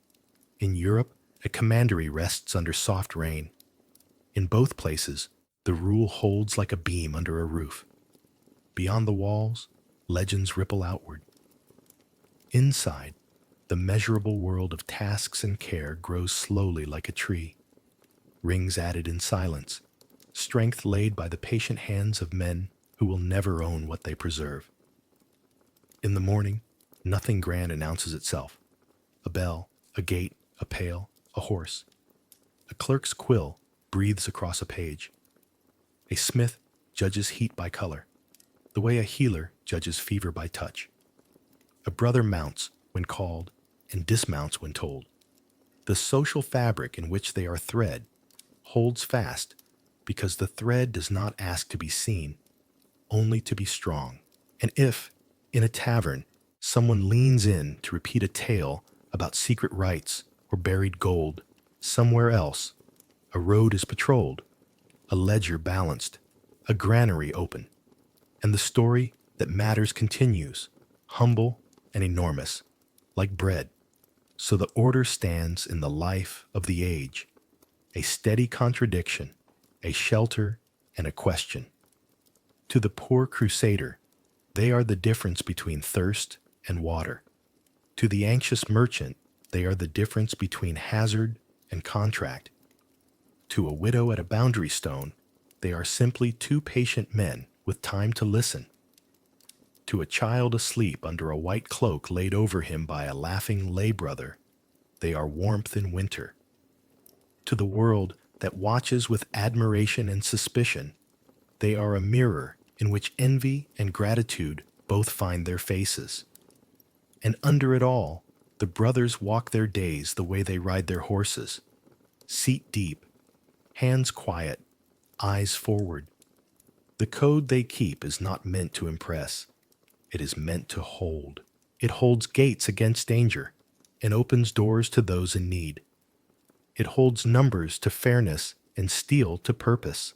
In Europe, a commandery rests under soft rain. In both places, the rule holds like a beam under a roof. Beyond the walls, legends ripple outward. Inside, the measurable world of tasks and care grows slowly like a tree. Rings added in silence, strength laid by the patient hands of men who will never own what they preserve. In the morning, nothing grand announces itself. A bell, a gate, a pail, a horse. A clerk's quill breathes across a page. A smith judges heat by color, the way a healer judges fever by touch. A brother mounts when called and dismounts when told. The social fabric in which they are thread holds fast because the thread does not ask to be seen, only to be strong. And if, in a tavern, someone leans in to repeat a tale about secret rites or buried gold, somewhere else, a road is patrolled, a ledger balanced, a granary open, and the story that matters continues, humble and enormous, like bread. So the order stands in the life of the age, a steady contradiction, a shelter and a question. To the poor crusader, they are the difference between thirst and water. To the anxious merchant, they are the difference between hazard and contract. To a widow at a boundary stone, they are simply two patient men with time to listen. To a child asleep under a white cloak laid over him by a laughing lay brother, they are warmth in winter. To the world that watches with admiration and suspicion, they are a mirror in which envy and gratitude both find their faces. And under it all, the brothers walk their days the way they ride their horses, seat deep, hands quiet, eyes forward. The code they keep is not meant to impress. It is meant to hold. It holds gates against danger and opens doors to those in need. It holds numbers to fairness and steel to purpose.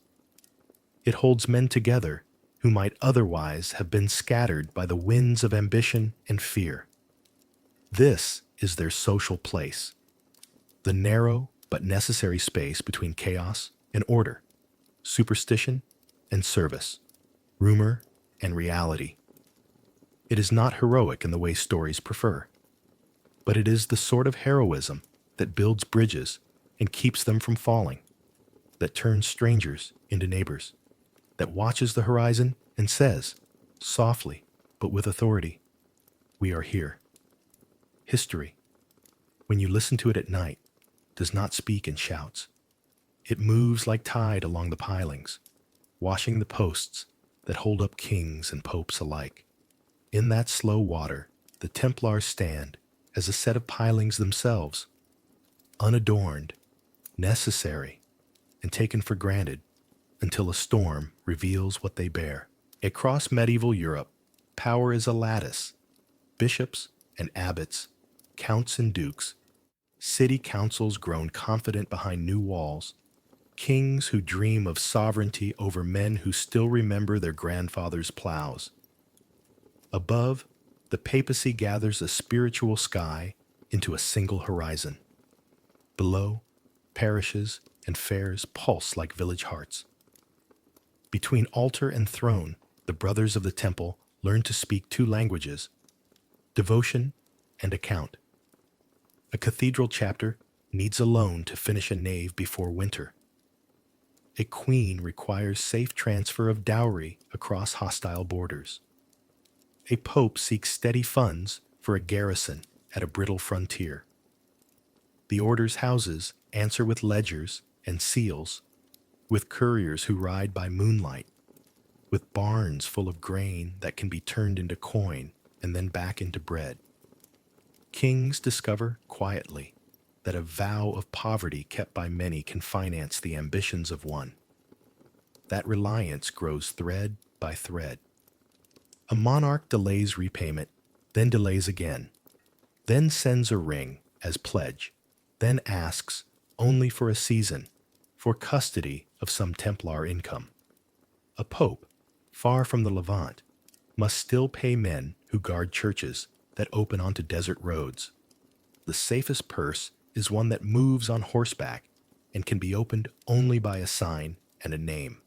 It holds men together who might otherwise have been scattered by the winds of ambition and fear. This is their social place, the narrow but necessary space between chaos and order, superstition and service, rumor and reality. It is not heroic in the way stories prefer, but it is the sort of heroism that builds bridges and keeps them from falling, that turns strangers into neighbors, that watches the horizon and says, softly but with authority, "We are here." History, when you listen to it at night, does not speak in shouts. It moves like tide along the pilings, washing the posts that hold up kings and popes alike. In that slow water, the Templars stand as a set of pilings themselves, unadorned, necessary, and taken for granted until a storm reveals what they bear. Across medieval Europe, power is a lattice. Bishops and abbots, counts and dukes, city councils grown confident behind new walls, kings who dream of sovereignty over men who still remember their grandfathers' plows. Above, the papacy gathers a spiritual sky into a single horizon. Below, parishes and fairs pulse like village hearts. Between altar and throne, the brothers of the temple learn to speak two languages, devotion and account. A cathedral chapter needs a loan to finish a nave before winter. A queen requires safe transfer of dowry across hostile borders. A pope seeks steady funds for a garrison at a brittle frontier. The order's houses answer with ledgers and seals, with couriers who ride by moonlight, with barns full of grain that can be turned into coin and then back into bread. Kings discover quietly that a vow of poverty kept by many can finance the ambitions of one. That reliance grows thread by thread. A monarch delays repayment, then delays again, then sends a ring as pledge, then asks only for a season, for custody of some Templar income. A pope, far from the Levant, must still pay men who guard churches that open onto desert roads. The safest purse is one that moves on horseback and can be opened only by a sign and a name.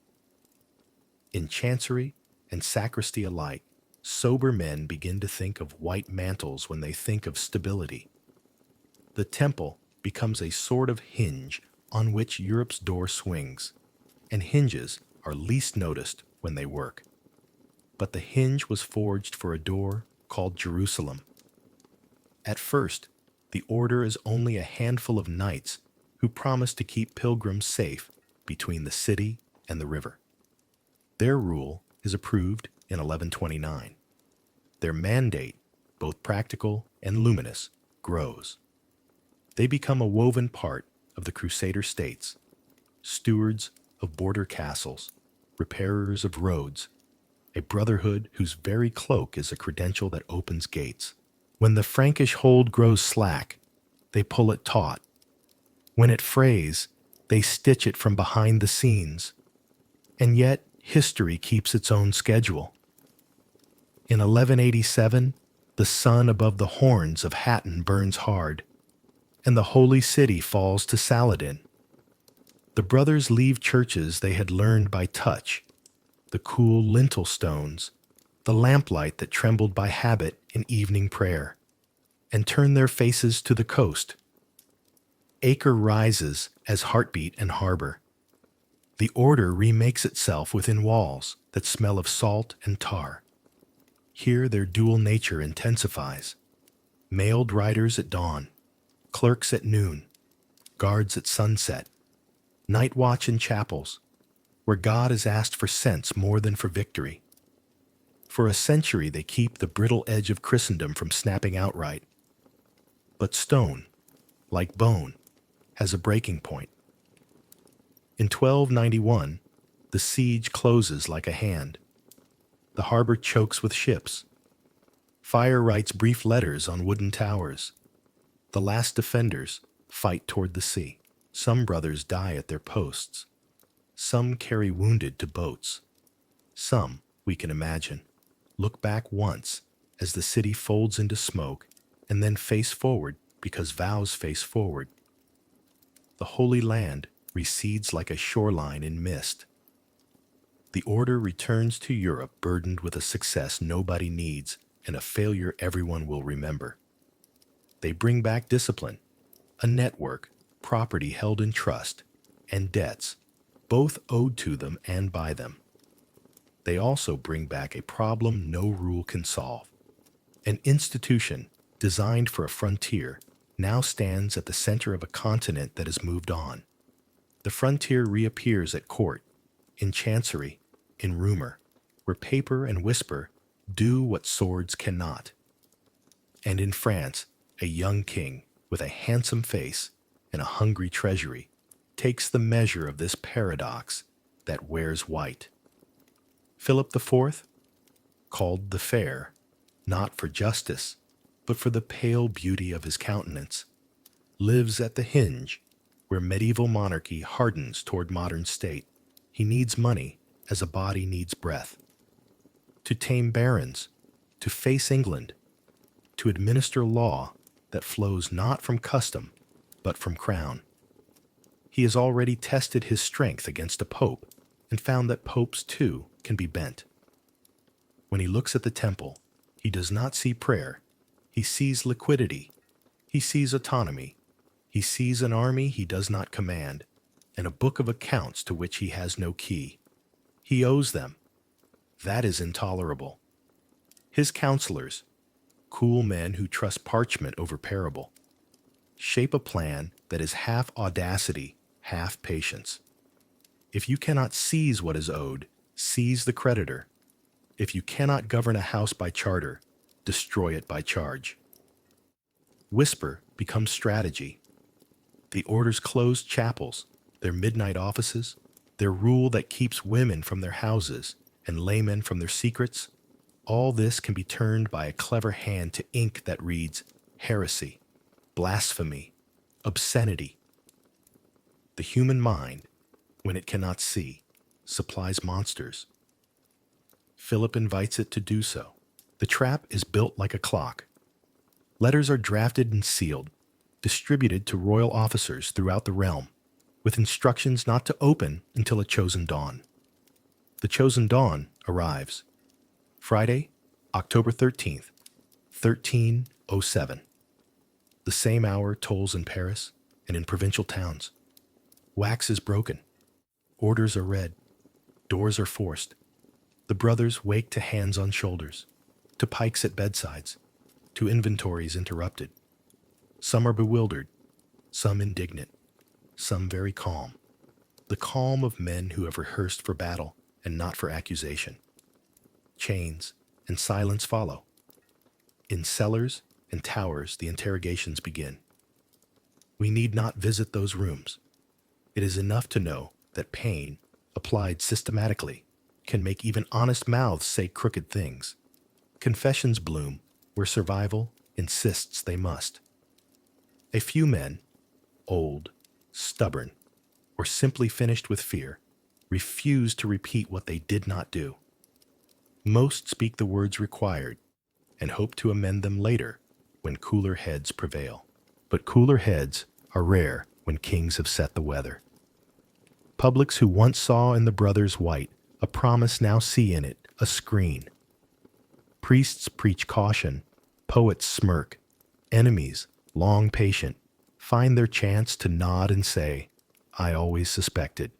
In chancery and sacristy alike, sober men begin to think of white mantles when they think of stability. The temple becomes a sort of hinge on which Europe's door swings, and hinges are least noticed when they work. But the hinge was forged for a door called Jerusalem. At first, the order is only a handful of knights who promise to keep pilgrims safe between the city and the river. Their rule is approved in 1129. Their mandate, both practical and luminous, grows. They become a woven part of the Crusader states, stewards of border castles, repairers of roads, a brotherhood whose very cloak is a credential that opens gates. When the Frankish hold grows slack, they pull it taut. When it frays, they stitch it from behind the scenes. And yet, history keeps its own schedule. In 1187, the sun above the horns of Hatton burns hard, and the holy city falls to Saladin. The brothers leave churches they had learned by touch, the cool lintel stones, the lamplight that trembled by habit in evening prayer, and turn their faces to the coast. Acre rises as heartbeat and harbor. The order remakes itself within walls that smell of salt and tar. Here their dual nature intensifies. Mailed riders at dawn, clerks at noon, guards at sunset, night watch in chapels, where God is asked for sense more than for victory. For a century they keep the brittle edge of Christendom from snapping outright. But stone, like bone, has a breaking point. In 1291, the siege closes like a hand. The harbor chokes with ships. Fire writes brief letters on wooden towers. The last defenders fight toward the sea. Some brothers die at their posts. Some carry wounded to boats. Some, we can imagine, look back once as the city folds into smoke and then face forward because vows face forward. The Holy Land recedes like a shoreline in mist. The order returns to Europe burdened with a success nobody needs and a failure everyone will remember. They bring back discipline, a network, property held in trust, and debts, both owed to them and by them. They also bring back a problem no rule can solve. An institution designed for a frontier now stands at the center of a continent that has moved on. The frontier reappears at court, in chancery, in rumor, where paper and whisper do what swords cannot. And in France, a young king with a handsome face and a hungry treasury takes the measure of this paradox that wears white. Philip IV, called the Fair, not for justice, but for the pale beauty of his countenance, lives at the hinge where medieval monarchy hardens toward modern state. He needs money as a body needs breath. To tame barons, to face England, to administer law that flows not from custom, but from crown. He has already tested his strength against a pope and found that popes, too, can be bent. When he looks at the temple, he does not see prayer. He sees liquidity. He sees autonomy. He sees an army he does not command, and a book of accounts to which he has no key. He owes them. That is intolerable. His counselors, cool men who trust parchment over parable, shape a plan that is half audacity, half patience. If you cannot seize what is owed, seize the creditor. If you cannot govern a house by charter, destroy it by charge. Whisper becomes strategy. The order's closed chapels, their midnight offices, their rule that keeps women from their houses and laymen from their secrets, all this can be turned by a clever hand to ink that reads heresy, blasphemy, obscenity. The human mind when it cannot see, supplies monsters. Philip invites it to do so. The trap is built like a clock. Letters are drafted and sealed, distributed to royal officers throughout the realm, with instructions not to open until a chosen dawn. The chosen dawn arrives. Friday, October 13th, 1307. The same hour tolls in Paris and in provincial towns. Wax is broken. Orders are read. Doors are forced. The brothers wake to hands on shoulders, to pikes at bedsides, to inventories interrupted. Some are bewildered, some indignant, some very calm. The calm of men who have rehearsed for battle and not for accusation. Chains and silence follow. In cellars and towers, the interrogations begin. We need not visit those rooms. It is enough to know that pain, applied systematically, can make even honest mouths say crooked things. Confessions bloom where survival insists they must. A few men, old, stubborn, or simply finished with fear, refuse to repeat what they did not do. Most speak the words required and hope to amend them later when cooler heads prevail. But cooler heads are rare when kings have set the weather. Publics who once saw in the brothers white a promise now see in it a screen. Priests preach caution, poets smirk, enemies, long patient, find their chance to nod and say, I always suspected.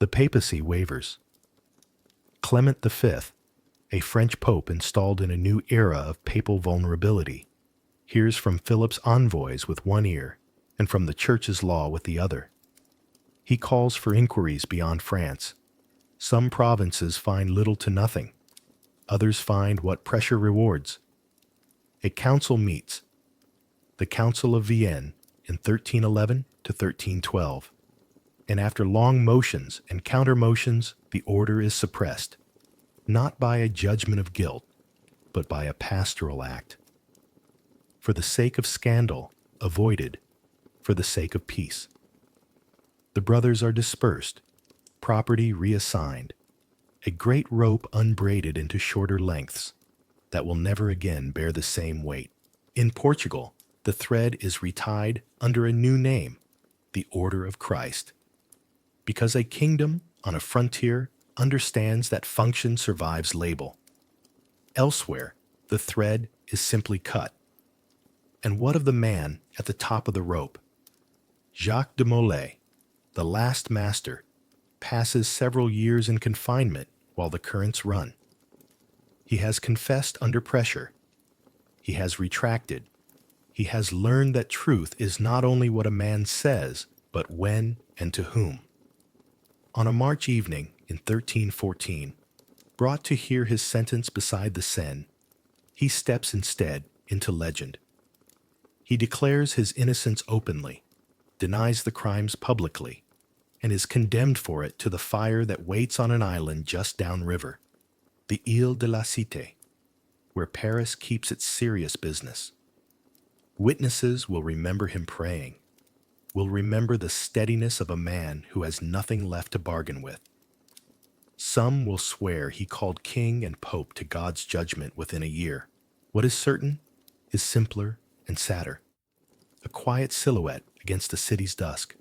The papacy wavers. Clement V, a French pope installed in a new era of papal vulnerability, hears from Philip's envoys with one ear and from the church's law with the other. He calls for inquiries beyond France. Some provinces find little to nothing. Others find what pressure rewards. A council meets, the Council of Vienne, in 1311 to 1312, and after long motions and counter-motions, the order is suppressed, not by a judgment of guilt, but by a pastoral act. For the sake of scandal, avoided, for the sake of peace. The brothers are dispersed, property reassigned, a great rope unbraided into shorter lengths that will never again bear the same weight. In Portugal, the thread is retied under a new name, the Order of Christ, because a kingdom on a frontier understands that function survives label. Elsewhere, the thread is simply cut. And what of the man at the top of the rope? Jacques de Molay, the last master, passes several years in confinement while the currents run. He has confessed under pressure. He has retracted. He has learned that truth is not only what a man says, but when and to whom. On a March evening in 1314, brought to hear his sentence beside the Seine, he steps instead into legend. He declares his innocence openly, denies the crimes publicly, and is condemned for it to the fire that waits on an island just downriver, the Ile de la Cité, where Paris keeps its serious business. Witnesses will remember him praying, will remember the steadiness of a man who has nothing left to bargain with. Some will swear he called king and pope to God's judgment within a year. What is certain is simpler and sadder. A quiet silhouette against the city's dusk,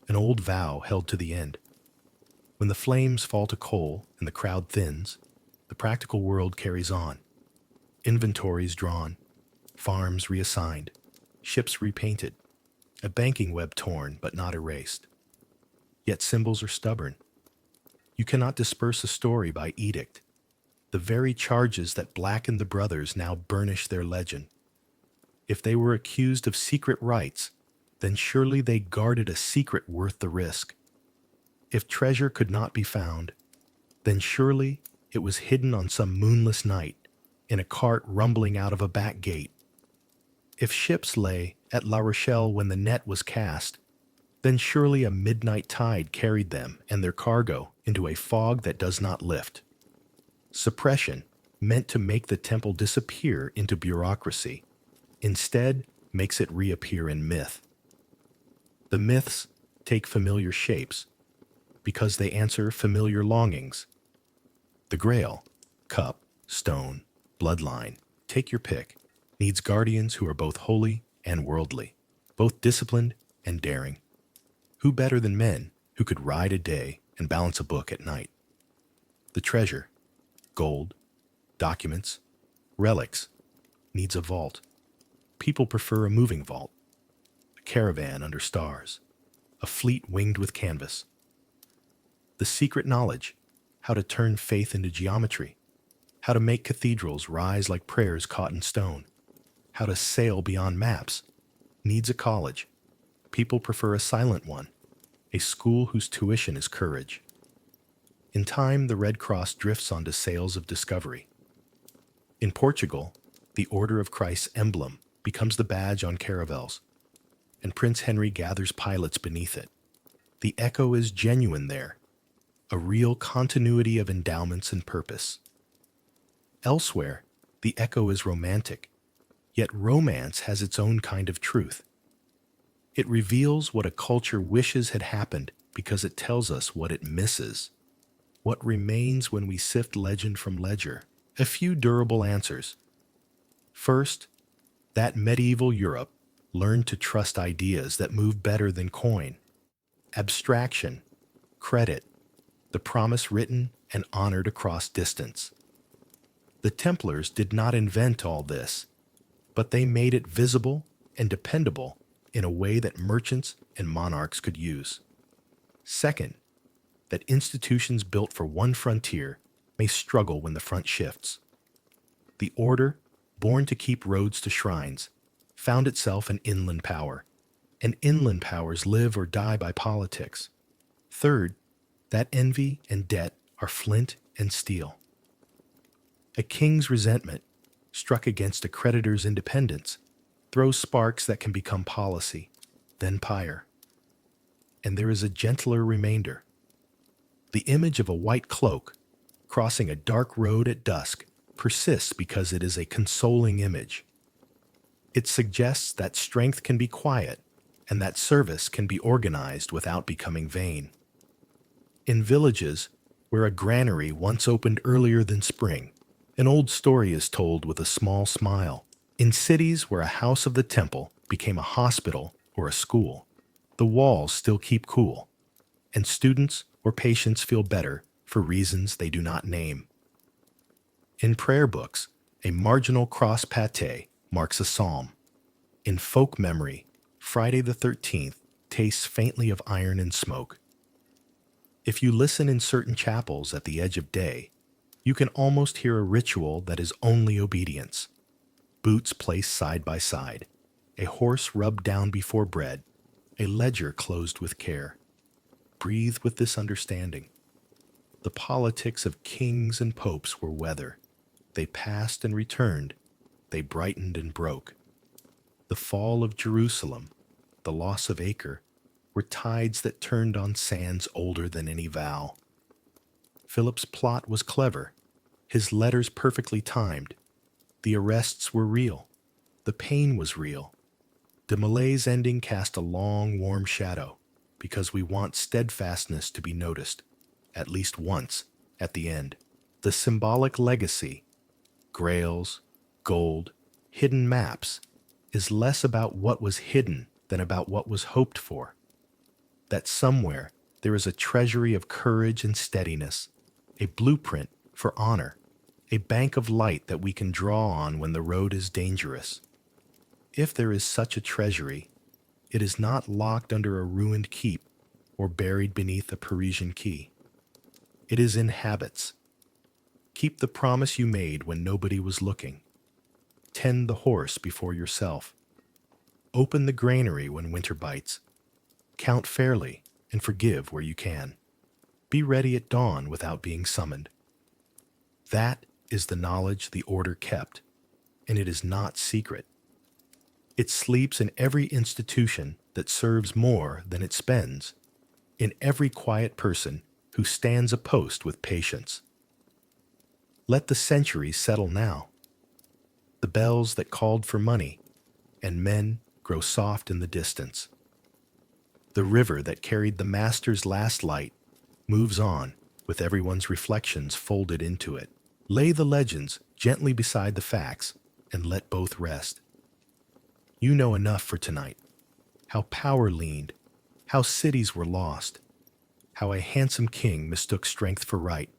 an old vow held to the end. When the flames fall to coal and the crowd thins, the practical world carries on. Inventories drawn, farms reassigned, ships repainted, a banking web torn but not erased. Yet symbols are stubborn. You cannot disperse a story by edict. The very charges that blackened the brothers now burnish their legend. If they were accused of secret rites, then surely they guarded a secret worth the risk. If treasure could not be found, then surely it was hidden on some moonless night in a cart rumbling out of a back gate. If ships lay at La Rochelle when the net was cast, then surely a midnight tide carried them and their cargo into a fog that does not lift. Suppression, meant to make the temple disappear into bureaucracy, instead makes it reappear in myth. The myths take familiar shapes. because they answer familiar longings. The Grail, cup, stone, bloodline, take your pick, needs guardians who are both holy and worldly, both disciplined and daring. Who better than men who could ride a day and balance a book at night? The treasure, gold, documents, relics, needs a vault. People prefer a moving vault, a caravan under stars, a fleet winged with canvas. The secret knowledge, how to turn faith into geometry, how to make cathedrals rise like prayers caught in stone, how to sail beyond maps, needs a college. People prefer a silent one, a school whose tuition is courage. In time, the Red Cross drifts onto sails of discovery. In Portugal, the Order of Christ's emblem becomes the badge on caravels, and Prince Henry gathers pilots beneath it. The echo is genuine there, a real continuity of endowments and purpose. Elsewhere, the echo is romantic, yet romance has its own kind of truth. It reveals what a culture wishes had happened because it tells us what it misses. What remains when we sift legend from ledger? A few durable answers. First, that medieval Europe learned to trust ideas that move better than coin. Abstraction, credit, the promise written and honored across distance. The Templars did not invent all this, but they made it visible and dependable in a way that merchants and monarchs could use. Second, that institutions built for one frontier may struggle when the front shifts. The order, born to keep roads to shrines, found itself an inland power, and inland powers live or die by politics. Third, that envy and debt are flint and steel. A king's resentment, struck against a creditor's independence, throws sparks that can become policy, then pyre. And there is a gentler remainder. The image of a white cloak crossing a dark road at dusk persists because it is a consoling image. It suggests that strength can be quiet and that service can be organized without becoming vain. In villages where a granary once opened earlier than spring, an old story is told with a small smile. In cities where a house of the temple became a hospital or a school, the walls still keep cool, and students or patients feel better for reasons they do not name. In prayer books, a marginal cross pate marks a psalm. In folk memory, Friday the 13th tastes faintly of iron and smoke. If you listen in certain chapels at the edge of day, you can almost hear a ritual that is only obedience. Boots placed side by side, a horse rubbed down before bread, a ledger closed with care. Breathe with this understanding. The politics of kings and popes were weather. They passed and returned. They brightened and broke. The fall of Jerusalem, the loss of Acre, were tides that turned on sands older than any vow. Philip's plot was clever, his letters perfectly timed. The arrests were real. The pain was real. De Molay's ending cast a long, warm shadow, because we want steadfastness to be noticed, at least once, at the end. The symbolic legacy, grails, gold, hidden maps, is less about what was hidden than about what was hoped for. That somewhere there is a treasury of courage and steadiness, a blueprint for honor, a bank of light that we can draw on when the road is dangerous. If there is such a treasury, it is not locked under a ruined keep or buried beneath a Parisian quay. It is in habits. Keep the promise you made when nobody was looking. Tend the horse before yourself. Open the granary when winter bites. Count fairly and forgive where you can. Be ready at dawn without being summoned. That is the knowledge the order kept, and it is not secret. It sleeps in every institution that serves more than it spends, in every quiet person who stands a post with patience. Let the centuries settle now. The bells that called for money and men grow soft in the distance. The river that carried the master's last light moves on, with everyone's reflections folded into it. Lay the legends gently beside the facts and let both rest. You know enough for tonight. How power leaned, how cities were lost, how a handsome king mistook strength for right,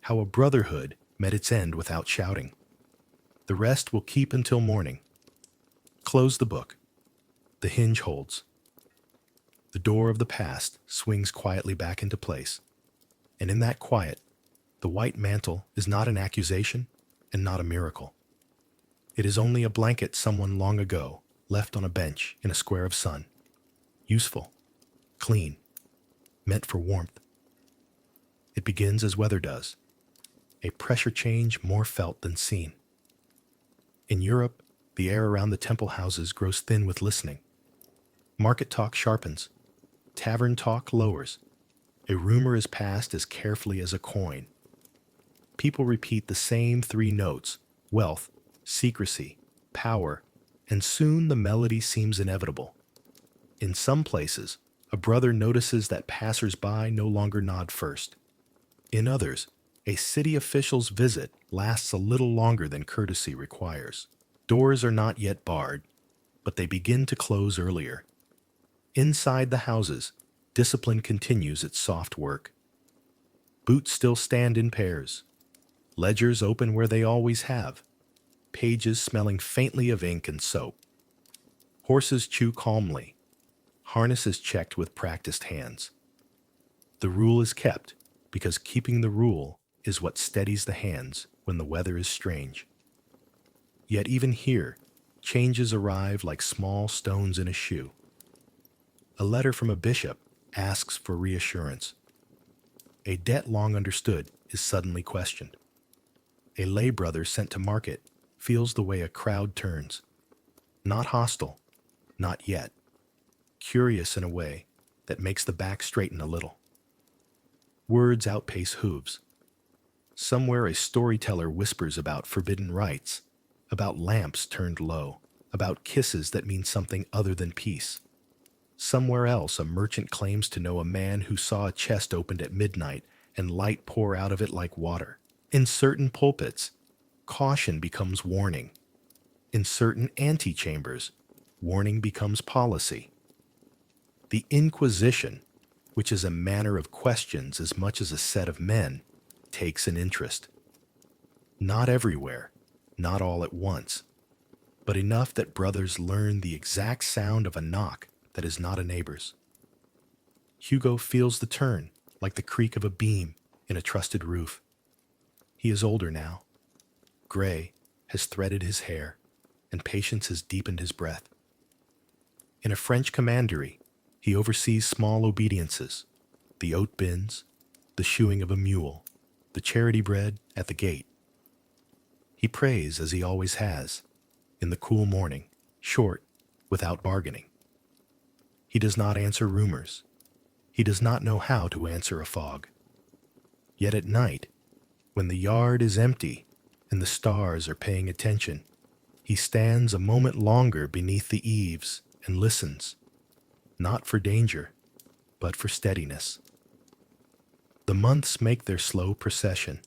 how a brotherhood met its end without shouting. The rest will keep until morning. Close the book. The hinge holds. The door of the past swings quietly back into place. And in that quiet, the white mantle is not an accusation and not a miracle. It is only a blanket someone long ago left on a bench in a square of sun. Useful, clean, meant for warmth. It begins as weather does, a pressure change more felt than seen. In Europe, the air around the temple houses grows thin with listening. Market talk sharpens, tavern talk lowers. A rumor is passed as carefully as a coin. People repeat the same three notes: wealth, secrecy, power, and soon the melody seems inevitable. In some places, a brother notices that passers-by no longer nod first. In others, a city official's visit lasts a little longer than courtesy requires. Doors are not yet barred, but they begin to close earlier. Inside the houses, discipline continues its soft work. Boots still stand in pairs. Ledgers open where they always have, pages smelling faintly of ink and soap. Horses chew calmly. Harness is checked with practiced hands. The rule is kept because keeping the rule is what steadies the hands when the weather is strange. Yet even here, changes arrive like small stones in a shoe. A letter from a bishop asks for reassurance. A debt long understood is suddenly questioned. A lay brother sent to market feels the way a crowd turns. Not hostile, not yet. Curious in a way that makes the back straighten a little. Words outpace hooves. Somewhere a storyteller whispers about forbidden rites, about lamps turned low, about kisses that mean something other than peace. Somewhere else a merchant claims to know a man who saw a chest opened at midnight and light pour out of it like water. In certain pulpits, caution becomes warning. In certain antechambers, warning becomes policy. The Inquisition, which is a manner of questions as much as a set of men, takes an interest. Not everywhere, not all at once, but enough that brothers learn the exact sound of a knock that is not a neighbor's. Hugo feels the turn, like the creak of a beam in a trusted roof. He is older now. Gray has threaded his hair, and patience has deepened his breath. In a French commandery, he oversees small obediences, the oat bins, the shoeing of a mule, the charity bread at the gate. He prays as he always has, in the cool morning, short, without bargaining. He does not answer rumors. He does not know how to answer a fog. Yet at night, when the yard is empty and the stars are paying attention, he stands a moment longer beneath the eaves and listens, not for danger, but for steadiness. The months make their slow procession.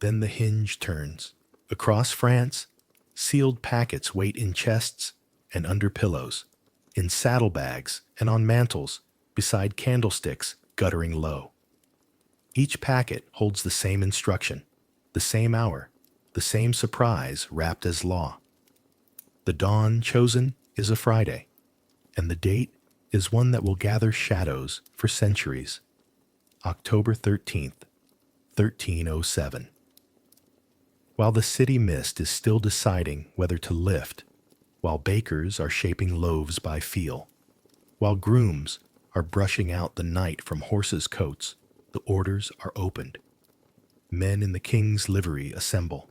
Then the hinge turns. Across France, sealed packets wait in chests and under pillows, in saddlebags and on mantles, beside candlesticks guttering low. Each packet holds the same instruction, the same hour, the same surprise wrapped as law. The dawn chosen is a Friday, and the date is one that will gather shadows for centuries. October 13th, 1307. While the city mist is still deciding whether to lift, while bakers are shaping loaves by feel, while grooms are brushing out the night from horses' coats, the orders are opened. Men in the king's livery assemble.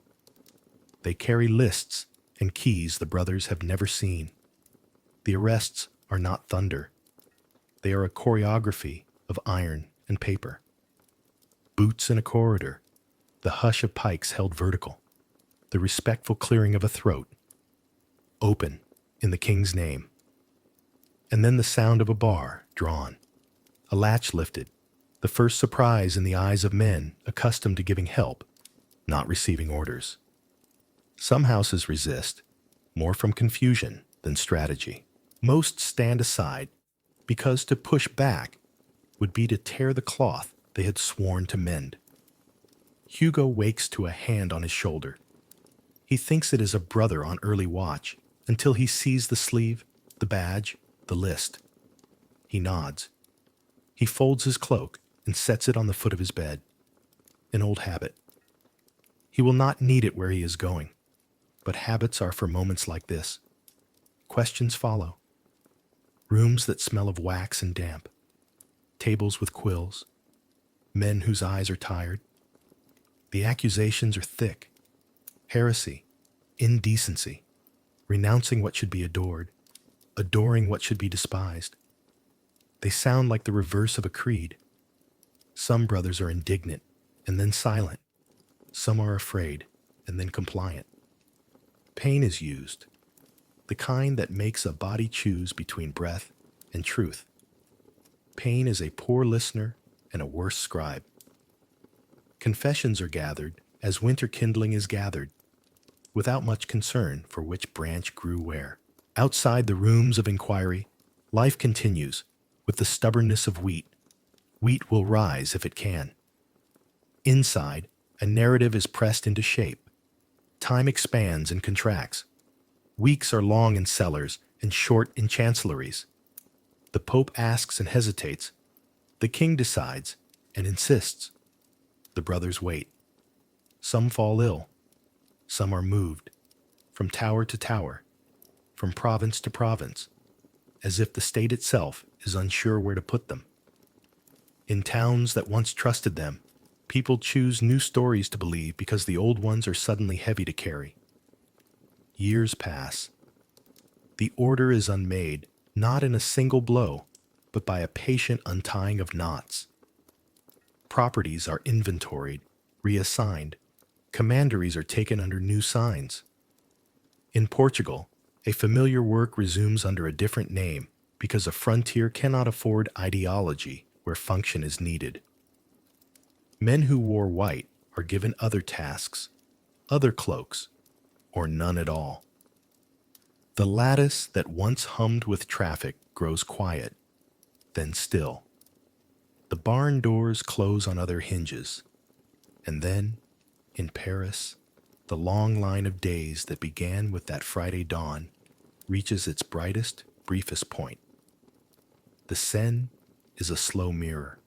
They carry lists and keys the brothers have never seen. The arrests are not thunder. They are a choreography of iron and paper. Boots in a corridor, the hush of pikes held vertical, the respectful clearing of a throat. Open in the king's name. And then the sound of a bar drawn, a latch lifted, the first surprise in the eyes of men accustomed to giving help, not receiving orders. Some houses resist, more from confusion than strategy. Most stand aside because to push back would be to tear the cloth they had sworn to mend. Hugo wakes to a hand on his shoulder. He thinks it is a brother on early watch until he sees the sleeve, the badge, the list. He nods. He folds his cloak and sets it on the foot of his bed. An old habit. He will not need it where he is going, but habits are for moments like this. Questions follow. Rooms that smell of wax and damp. Tables with quills. Men whose eyes are tired. The accusations are thick. Heresy, indecency, renouncing what should be adored, adoring what should be despised. They sound like the reverse of a creed. Some brothers are indignant and then silent. Some are afraid and then compliant. Pain is used, the kind that makes a body choose between breath and truth. Pain is a poor listener and a worse scribe. Confessions are gathered as winter kindling is gathered, without much concern for which branch grew where. Outside the rooms of inquiry, life continues with the stubbornness of wheat. Wheat will rise if it can. Inside, a narrative is pressed into shape. Time expands and contracts. Weeks are long in cellars and short in chancelleries. The Pope asks and hesitates. The king decides and insists. The brothers wait. Some fall ill. Some are moved, from tower to tower, from province to province, as if the state itself is unsure where to put them. In towns that once trusted them, people choose new stories to believe because the old ones are suddenly heavy to carry. Years pass. The order is unmade, not in a single blow, but by a patient untying of knots. Properties are inventoried, reassigned. Commanderies are taken under new signs. In Portugal, a familiar work resumes under a different name because a frontier cannot afford ideology where function is needed. Men who wore white are given other tasks, other cloaks, or none at all. The lattice that once hummed with traffic grows quiet, then still. The barn doors close on other hinges, and then, in Paris, the long line of days that began with that Friday dawn reaches its brightest, briefest point. The Seine is a slow mirror.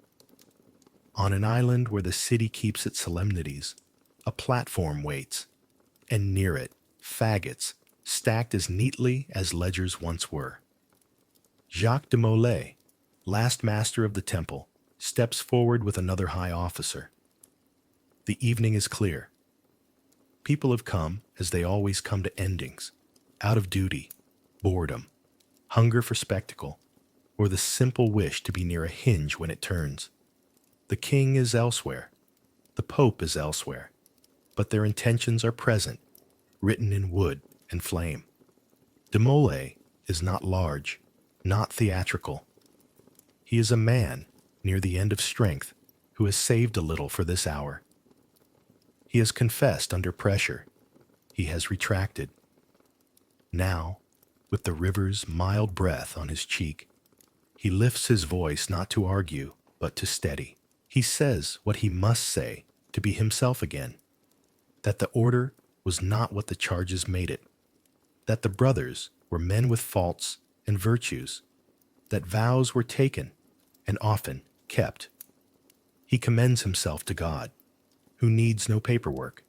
On an island where the city keeps its solemnities, a platform waits, and near it, faggots, stacked as neatly as ledgers once were. Jacques de Molay, last master of the temple, steps forward with another high officer. The evening is clear. People have come, as they always come to endings, out of duty, boredom, hunger for spectacle, or the simple wish to be near a hinge when it turns. The king is elsewhere. The pope is elsewhere. But their intentions are present, written in wood and flame. De Molay is not large, not theatrical. He is a man near the end of strength who has saved a little for this hour. He has confessed under pressure. He has retracted. Now, with the river's mild breath on his cheek, he lifts his voice not to argue, but to steady. He says what he must say to be himself again, that the order was not what the charges made it, that the brothers were men with faults and virtues, that vows were taken and often kept. He commends himself to God, who needs no paperwork.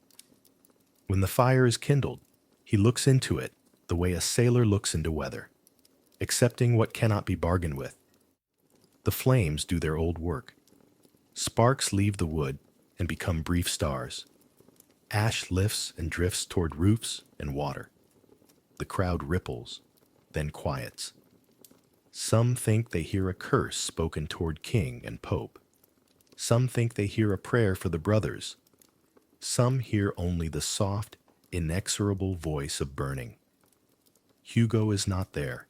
When the fire is kindled, he looks into it the way a sailor looks into weather, accepting what cannot be bargained with. The flames do their old work. Sparks leave the wood and become brief stars. Ash lifts and drifts toward roofs and water. The crowd ripples, then quiets. Some think they hear a curse spoken toward king and pope. Some think they hear a prayer for the brothers. Some hear only the soft, inexorable voice of burning. Hugo is not there.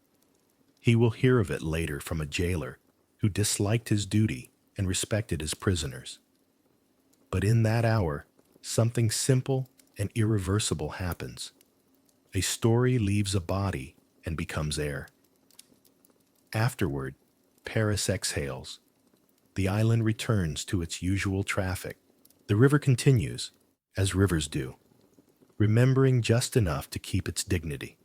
He will hear of it later from a jailer who disliked his duty and respected as prisoners. But in that hour, something simple and irreversible happens. A story leaves a body and becomes air. Afterward, Paris exhales. The island returns to its usual traffic. The river continues, as rivers do, remembering just enough to keep its dignity.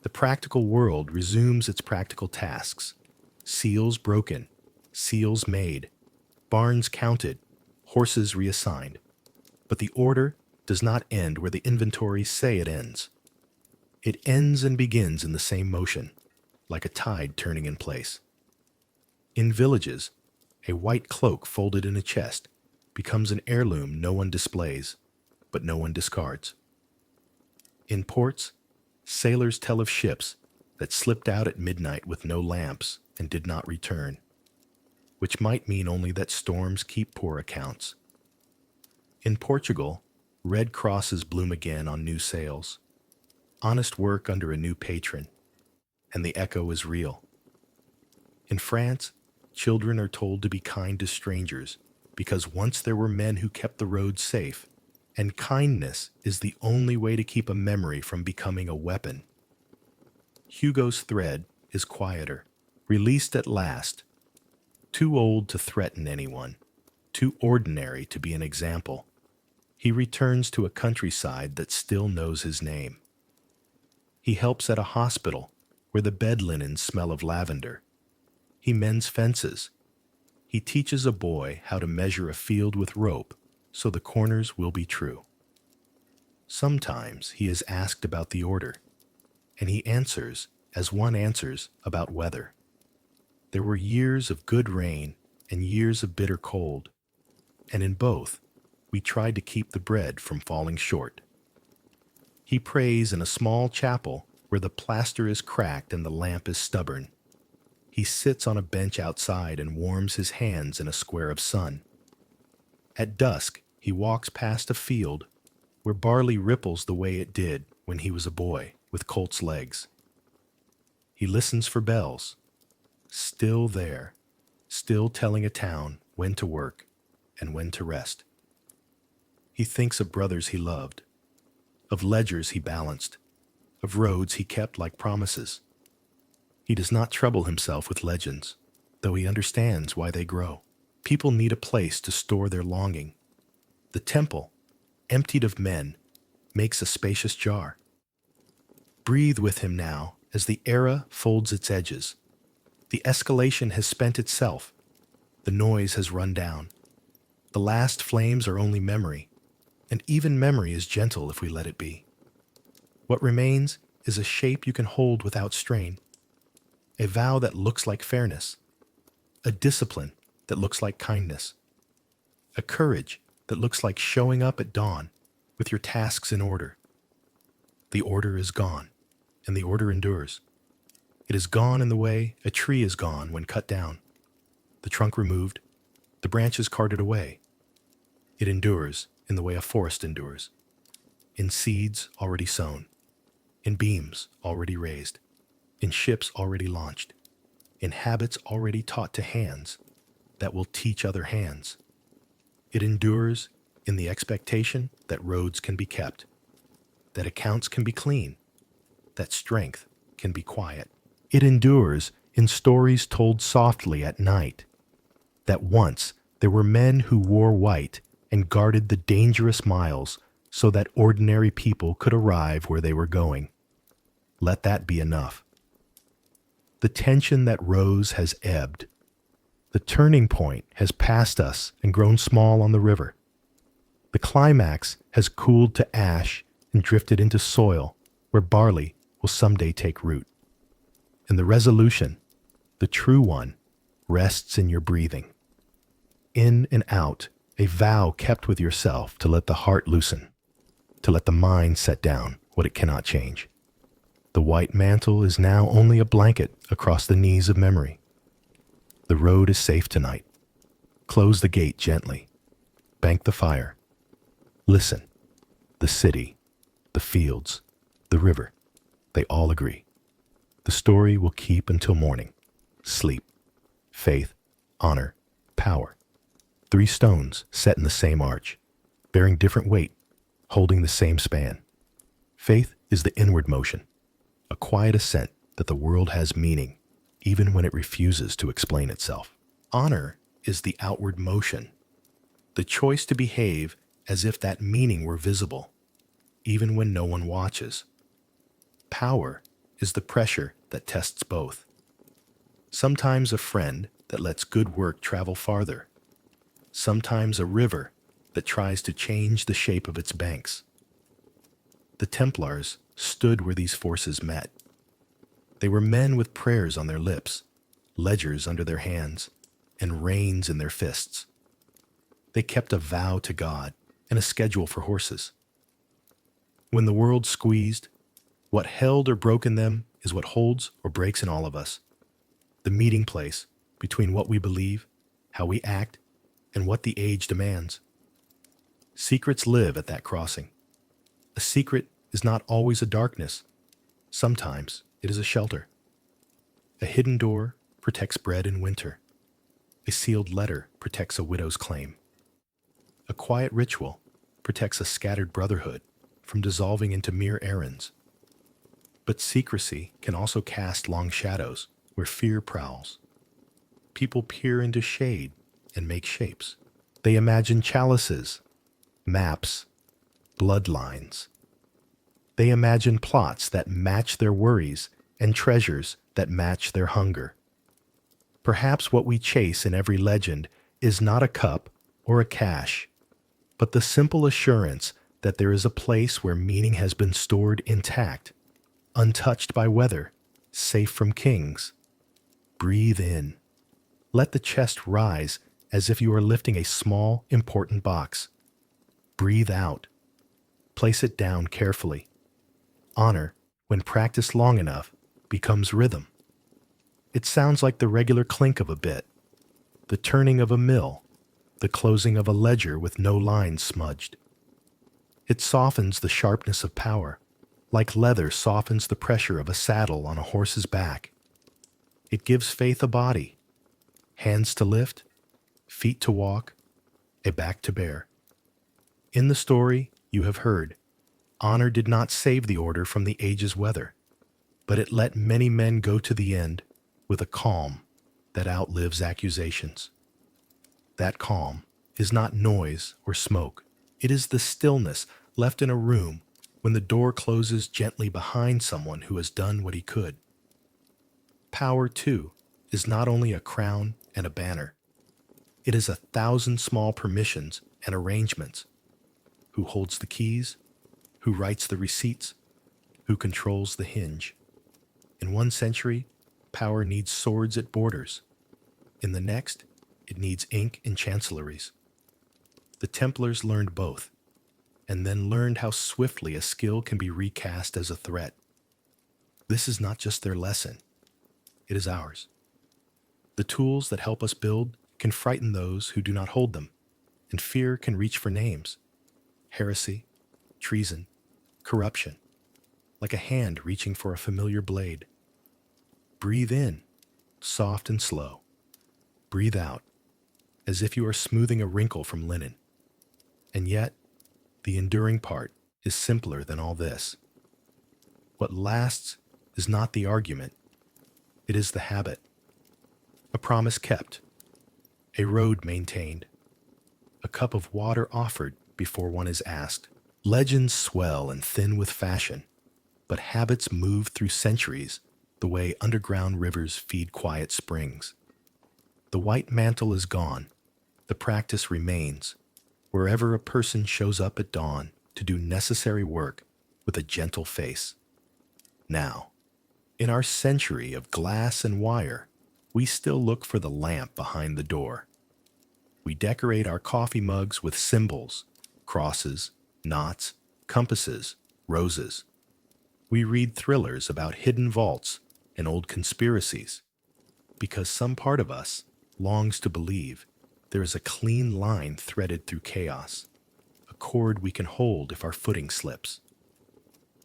The practical world resumes its practical tasks. Seals broken, seals made, barns counted, horses reassigned. But the order does not end where the inventories say it ends. It ends and begins in the same motion, like a tide turning in place. In villages, a white cloak folded in a chest becomes an heirloom no one displays, but no one discards. In ports, sailors tell of ships that slipped out at midnight with no lamps and did not return, which might mean only that storms keep poor accounts. In Portugal, red crosses bloom again on new sails, honest work under a new patron, and the echo is real. In France, children are told to be kind to strangers because once there were men who kept the roads safe, and kindness is the only way to keep a memory from becoming a weapon. Hugo's thread is quieter, released at last, too old to threaten anyone, too ordinary to be an example. He returns to a countryside that still knows his name. He helps at a hospital where the bed linens smell of lavender. He mends fences. He teaches a boy how to measure a field with rope so the corners will be true. Sometimes he is asked about the order, and he answers as one answers about weather. There were years of good rain and years of bitter cold, and in both, we tried to keep the bread from falling short. He prays in a small chapel where the plaster is cracked and the lamp is stubborn. He sits on a bench outside and warms his hands in a square of sun. At dusk, he walks past a field where barley ripples the way it did when he was a boy with colt's legs. He listens for bells, still there, still telling a town when to work and when to rest. He thinks of brothers he loved, of ledgers he balanced, of roads he kept like promises. He does not trouble himself with legends, though he understands why they grow. People need a place to store their longing. The temple, emptied of men, makes a spacious jar. Breathe with him now as the era folds its edges. The escalation has spent itself. The noise has run down. The last flames are only memory, and even memory is gentle if we let it be. What remains is a shape you can hold without strain, a vow that looks like fairness, a discipline that looks like kindness, a courage that looks like showing up at dawn with your tasks in order. The order is gone, and the order endures. It is gone in the way a tree is gone when cut down, the trunk removed, the branches carted away. It endures in the way a forest endures, in seeds already sown, in beams already raised, in ships already launched, in habits already taught to hands that will teach other hands. It endures in the expectation that roads can be kept, that accounts can be clean, that strength can be quiet. It endures in stories told softly at night, that once there were men who wore white and guarded the dangerous miles so that ordinary people could arrive where they were going. Let that be enough. The tension that rose has ebbed. The turning point has passed us and grown small on the river. The climax has cooled to ash and drifted into soil where barley will someday take root. And the resolution, the true one, rests in your breathing. In and out, a vow kept with yourself to let the heart loosen, to let the mind set down what it cannot change. The white mantle is now only a blanket across the knees of memory. The road is safe tonight. Close the gate gently. Bank the fire. Listen. The city, the fields, the river, they all agree. The story will keep until morning. Sleep, faith, honor, power. 3 stones set in the same arch, bearing different weight, holding the same span. Faith is the inward motion, a quiet assent that the world has meaning, even when it refuses to explain itself. Honor is the outward motion, the choice to behave as if that meaning were visible, even when no one watches. Power is the pressure that tests both. Sometimes a friend that lets good work travel farther. Sometimes a river that tries to change the shape of its banks. The Templars stood where these forces met. They were men with prayers on their lips, ledgers under their hands, and reins in their fists. They kept a vow to God and a schedule for horses. When the world squeezed, what held or broke in them is what holds or breaks in all of us. The meeting place between what we believe, how we act, and what the age demands. Secrets live at that crossing. A secret is not always a darkness. Sometimes it is a shelter. A hidden door protects bread in winter. A sealed letter protects a widow's claim. A quiet ritual protects a scattered brotherhood from dissolving into mere errands. But secrecy can also cast long shadows where fear prowls. People peer into shade and make shapes. They imagine chalices, maps, bloodlines. They imagine plots that match their worries and treasures that match their hunger. Perhaps what we chase in every legend is not a cup or a cache, but the simple assurance that there is a place where meaning has been stored intact, untouched by weather, safe from kings. Breathe in. Let the chest rise as if you are lifting a small, important box. Breathe out. Place it down carefully. Honor, when practiced long enough, becomes rhythm. It sounds like the regular clink of a bit, the turning of a mill, the closing of a ledger with no lines smudged. It softens the sharpness of power, like leather softens the pressure of a saddle on a horse's back. It gives faith a body, hands to lift, feet to walk, a back to bear. In the story you have heard, honor did not save the order from the age's weather, but it let many men go to the end with a calm that outlives accusations. That calm is not noise or smoke. It is the stillness left in a room when the door closes gently behind someone who has done what he could. Power, too, is not only a crown and a banner. It is 1,000 small permissions and arrangements. Who holds the keys? Who writes the receipts? Who controls the hinge? In one century, power needs swords at borders. In the next, it needs ink in chancelleries. The Templars learned both, and then learned how swiftly a skill can be recast as a threat. This is not just their lesson. It is ours. The tools that help us build can frighten those who do not hold them, and fear can reach for names. Heresy, treason, corruption, like a hand reaching for a familiar blade. Breathe in, soft and slow. Breathe out, as if you are smoothing a wrinkle from linen. And yet, the enduring part is simpler than all this. What lasts is not the argument, it is the habit. A promise kept, a road maintained, a cup of water offered before one is asked. Legends swell and thin with fashion, but habits move through centuries the way underground rivers feed quiet springs. The white mantle is gone, the practice remains, wherever a person shows up at dawn to do necessary work with a gentle face. Now, in our century of glass and wire, we still look for the lamp behind the door. We decorate our coffee mugs with symbols, crosses, knots, compasses, roses. We read thrillers about hidden vaults and old conspiracies, because some part of us longs to believe there is a clean line threaded through chaos, a cord we can hold if our footing slips.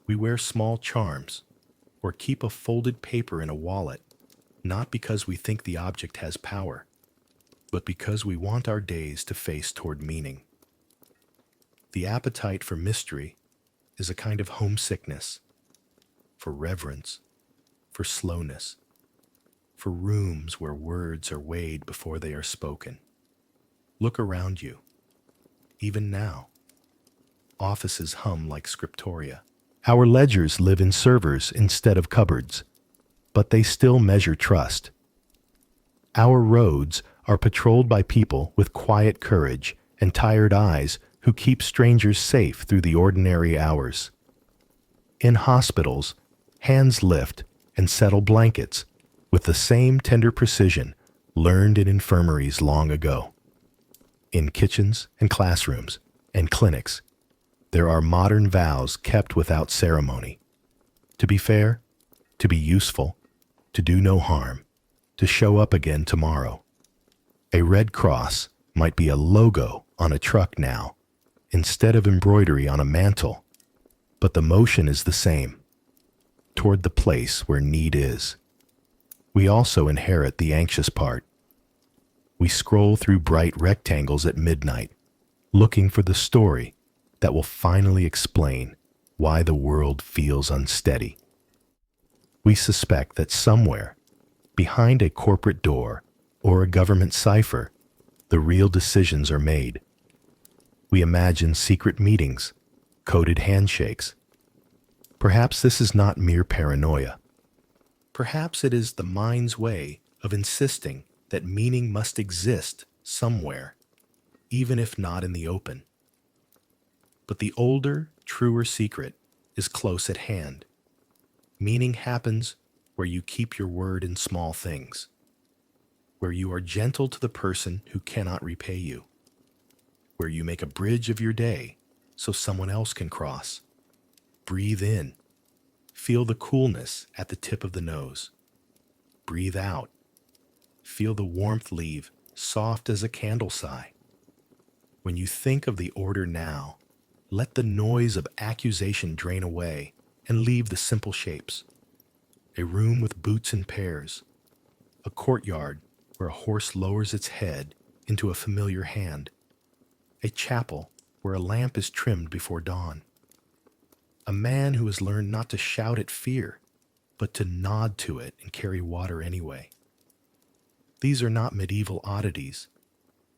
We wear small charms, or keep a folded paper in a wallet, not because we think the object has power, but because we want our days to face toward meaning. The appetite for mystery is a kind of homesickness, for reverence, for slowness, for rooms where words are weighed before they are spoken. Look around you. Even now, offices hum like scriptoria. Our ledgers live in servers instead of cupboards, but they still measure trust. Our roads are patrolled by people with quiet courage and tired eyes who keep strangers safe through the ordinary hours. In hospitals, hands lift and settle blankets with the same tender precision learned in infirmaries long ago. In kitchens and classrooms and clinics, there are modern vows kept without ceremony. To be fair, to be useful, to do no harm, to show up again tomorrow. A red cross might be a logo on a truck now, instead of embroidery on a mantle, but the motion is the same, toward the place where need is. We also inherit the anxious part. We scroll through bright rectangles at midnight, looking for the story that will finally explain why the world feels unsteady. We suspect that somewhere, behind a corporate door or a government cipher, the real decisions are made. We imagine secret meetings, coded handshakes. Perhaps this is not mere paranoia. Perhaps it is the mind's way of insisting that meaning must exist somewhere, even if not in the open. But the older, truer secret is close at hand. Meaning happens where you keep your word in small things, where you are gentle to the person who cannot repay you, where you make a bridge of your day so someone else can cross. Breathe in. Feel the coolness at the tip of the nose. Breathe out. Feel the warmth leave, soft as a candle sigh. When you think of the order now, let the noise of accusation drain away and leave the simple shapes. A room with boots in pairs. A courtyard where a horse lowers its head into a familiar hand. A chapel where a lamp is trimmed before dawn. A man who has learned not to shout at fear, but to nod to it and carry water anyway. These are not medieval oddities.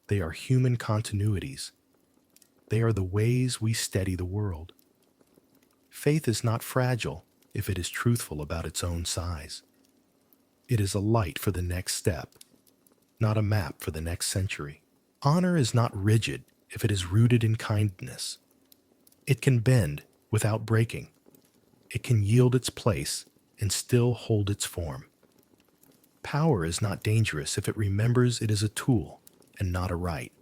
They are human continuities. They are the ways we steady the world. Faith is not fragile if it is truthful about its own size. It is a light for the next step, not a map for the next century. Honor is not rigid if it is rooted in kindness. It can bend without breaking. It can yield its place and still hold its form. Power is not dangerous if it remembers it is a tool and not a right.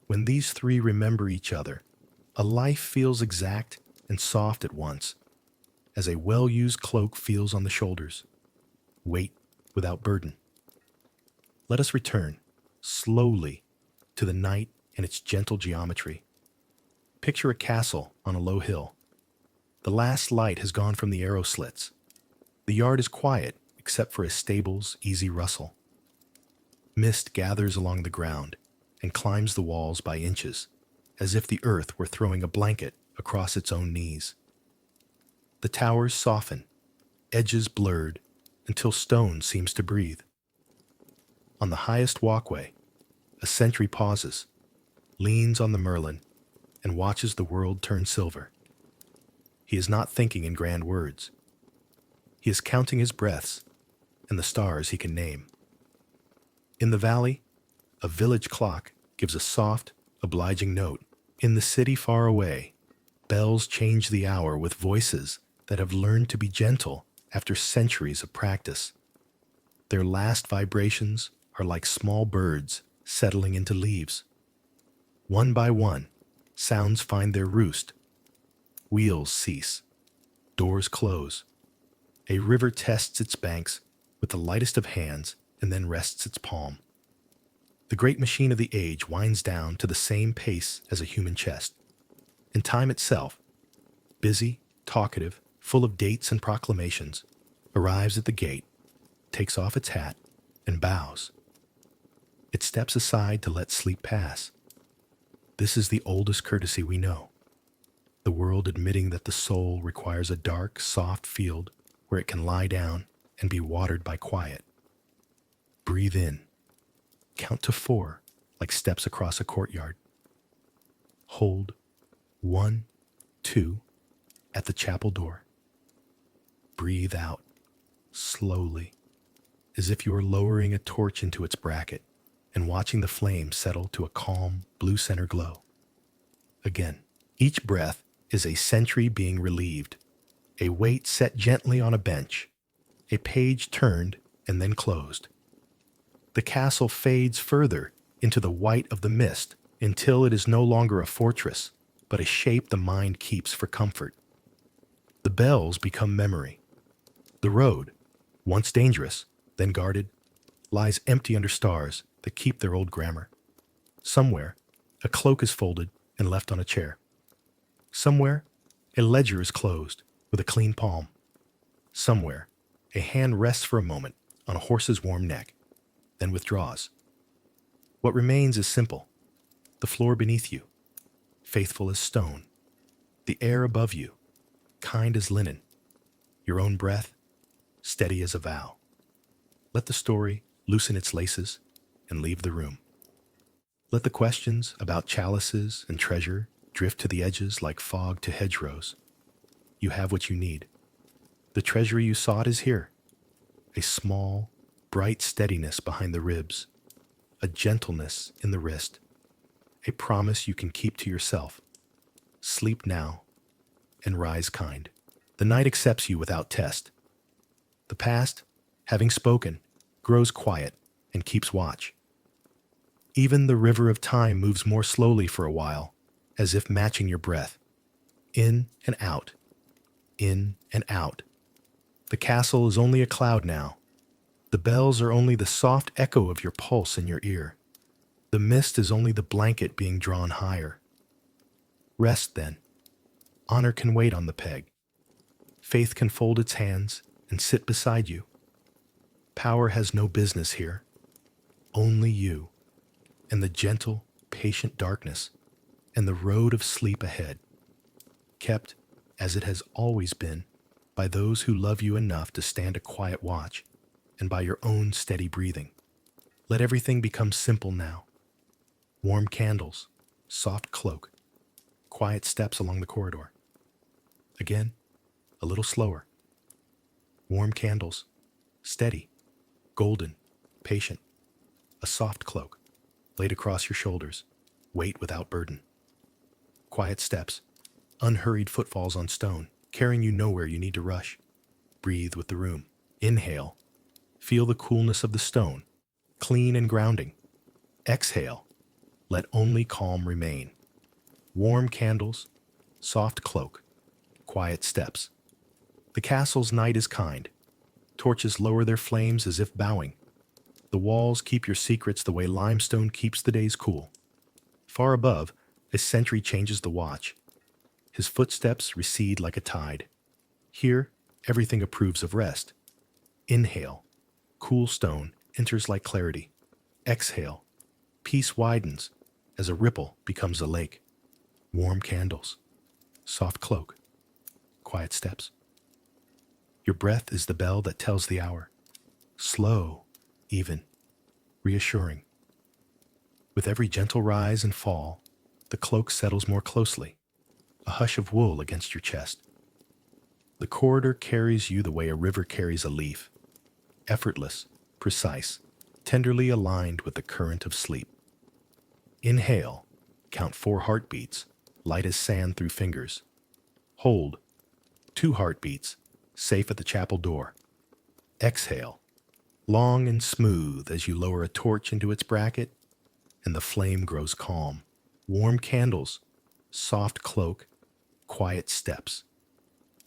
When these three remember each other, a life feels exact and soft at once, as a well-used cloak feels on the shoulders. Weight without burden. Let us return, slowly, to the night and its gentle geometry. Picture a castle on a low hill. The last light has gone from the arrow slits. The yard is quiet, except for a stable's easy rustle. Mist gathers along the ground and climbs the walls by inches, as if the earth were throwing a blanket across its own knees. The towers soften, edges blurred, until stone seems to breathe. On the highest walkway, a sentry pauses, leans on the merlin, and watches the world turn silver. He is not thinking in grand words. He is counting his breaths and the stars he can name. In the valley, a village clock gives a soft, obliging note. In the city far away, bells change the hour with voices that have learned to be gentle after centuries of practice. Their last vibrations are like small birds settling into leaves. One by one, sounds find their roost. Wheels cease. Doors close. A river tests its banks with the lightest of hands and then rests its palm. The great machine of the age winds down to the same pace as a human chest. And time itself, busy, talkative, full of dates and proclamations, arrives at the gate, takes off its hat, and bows. It steps aside to let sleep pass. This is the oldest courtesy we know. The world admitting that the soul requires a dark, soft field where it can lie down and be watered by quiet. Breathe in. Count to 4, like steps across a courtyard. Hold 1, 2 at the chapel door. Breathe out, slowly, as if you are lowering a torch into its bracket and watching the flame settle to a calm, blue center glow. Again, each breath is a sentry being relieved, a weight set gently on a bench, a page turned and then closed. The castle fades further into the white of the mist until it is no longer a fortress, but a shape the mind keeps for comfort. The bells become memory. The road, once dangerous, then guarded, lies empty under stars that keep their old grammar. Somewhere, a cloak is folded and left on a chair. Somewhere, a ledger is closed with a clean palm. Somewhere, a hand rests for a moment on a horse's warm neck, then withdraws. What remains is simple. The floor beneath you, faithful as stone. The air above you, kind as linen. Your own breath, steady as a vow. Let the story loosen its laces and leave the room. Let the questions about chalices and treasure drift to the edges like fog to hedgerows. You have what you need. The treasury you sought is here. A small, bright steadiness behind the ribs, a gentleness in the wrist, a promise you can keep to yourself. Sleep now and rise kind. The night accepts you without test. The past, having spoken, grows quiet and keeps watch. Even the river of time moves more slowly for a while, as if matching your breath. In and out, in and out. The castle is only a cloud now. The bells are only the soft echo of your pulse in your ear. The mist is only the blanket being drawn higher. Rest then. Honor can wait on the peg. Faith can fold its hands and sit beside you. Power has no business here. Only you, and the gentle, patient darkness, and the road of sleep ahead, kept, as it has always been, by those who love you enough to stand a quiet watch, and by your own steady breathing. Let everything become simple now. Warm candles, soft cloak, quiet steps along the corridor. Again, a little slower. Warm candles, steady, golden, patient. A soft cloak, laid across your shoulders, weight without burden. Quiet steps, unhurried footfalls on stone, carrying you nowhere you need to rush. Breathe with the room. Inhale. Feel the coolness of the stone, clean and grounding. Exhale. Let only calm remain. Warm candles, soft cloak, quiet steps. The castle's night is kind. Torches lower their flames as if bowing. The walls keep your secrets the way limestone keeps the days cool. Far above, a sentry changes the watch. His footsteps recede like a tide. Here, everything approves of rest. Inhale. Cool stone enters like clarity. Exhale. Peace widens as a ripple becomes a lake. Warm candles. Soft cloak. Quiet steps. Your breath is the bell that tells the hour. Slow, even, reassuring. With every gentle rise and fall, the cloak settles more closely, a hush of wool against your chest. The corridor carries you the way a river carries a leaf, effortless, precise, tenderly aligned with the current of sleep. Inhale, count 4 heartbeats, light as sand through fingers. Hold, 2 heartbeats, safe at the chapel door. Exhale, long and smooth as you lower a torch into its bracket, and the flame grows calm. Warm candles, soft cloak, quiet steps.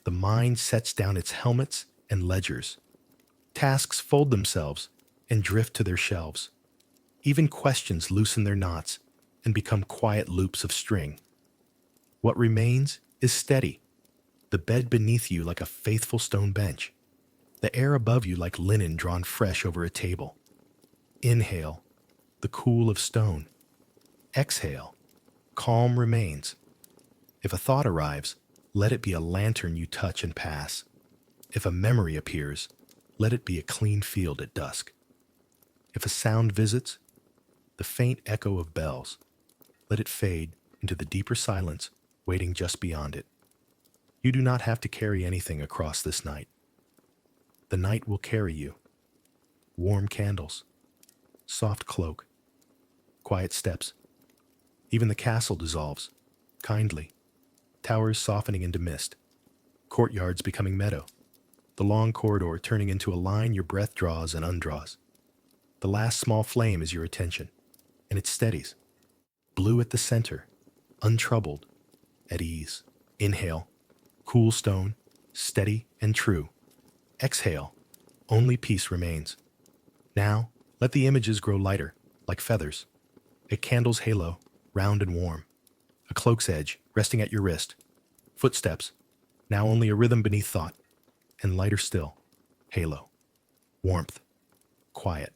The mind sets down its helmets and ledgers. Tasks fold themselves and drift to their shelves. Even questions loosen their knots and become quiet loops of string. What remains is steady. The bed beneath you like a faithful stone bench. The air above you like linen drawn fresh over a table. Inhale. the cool of stone. Exhale. Calm remains. If a thought arrives, let it be a lantern you touch and pass. If a memory appears, let it be a clean field at dusk. If a sound visits, the faint echo of bells, let it fade into the deeper silence waiting just beyond it. You do not have to carry anything across this night. The night will carry you. Warm candles, soft cloak, quiet steps. Even the castle dissolves, kindly, towers softening into mist, courtyards becoming meadow, the long corridor turning into a line your breath draws and undraws. The last small flame is your attention, and it steadies, blue at the center, untroubled, at ease. Inhale, cool stone, steady and true. Exhale, only peace remains. Now, let the images grow lighter, like feathers. A candle's halo, round and warm. A cloak's edge, resting at your wrist. Footsteps, now only a rhythm beneath thought. And lighter still, halo. Warmth, quiet.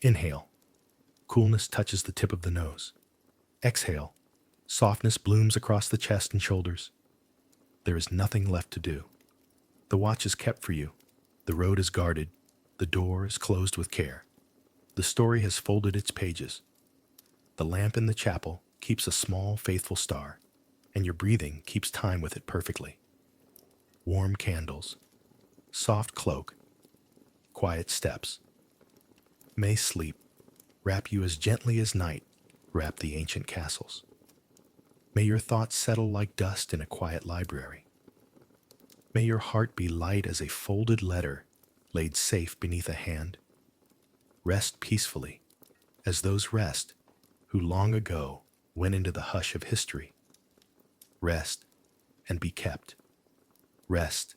Inhale, coolness touches the tip of the nose. Exhale, softness blooms across the chest and shoulders. There is nothing left to do. The watch is kept for you. The road is guarded. The door is closed with care. The story has folded its pages. The lamp in the chapel keeps a small, faithful star, and your breathing keeps time with it perfectly. Warm candles, soft cloak, quiet steps. May sleep wrap you as gently as night wrapped the ancient castles. May your thoughts settle like dust in a quiet library. May your heart be light as a folded letter laid safe beneath a hand. Rest peacefully, as those rest who long ago went into the hush of history. Rest and be kept. Rest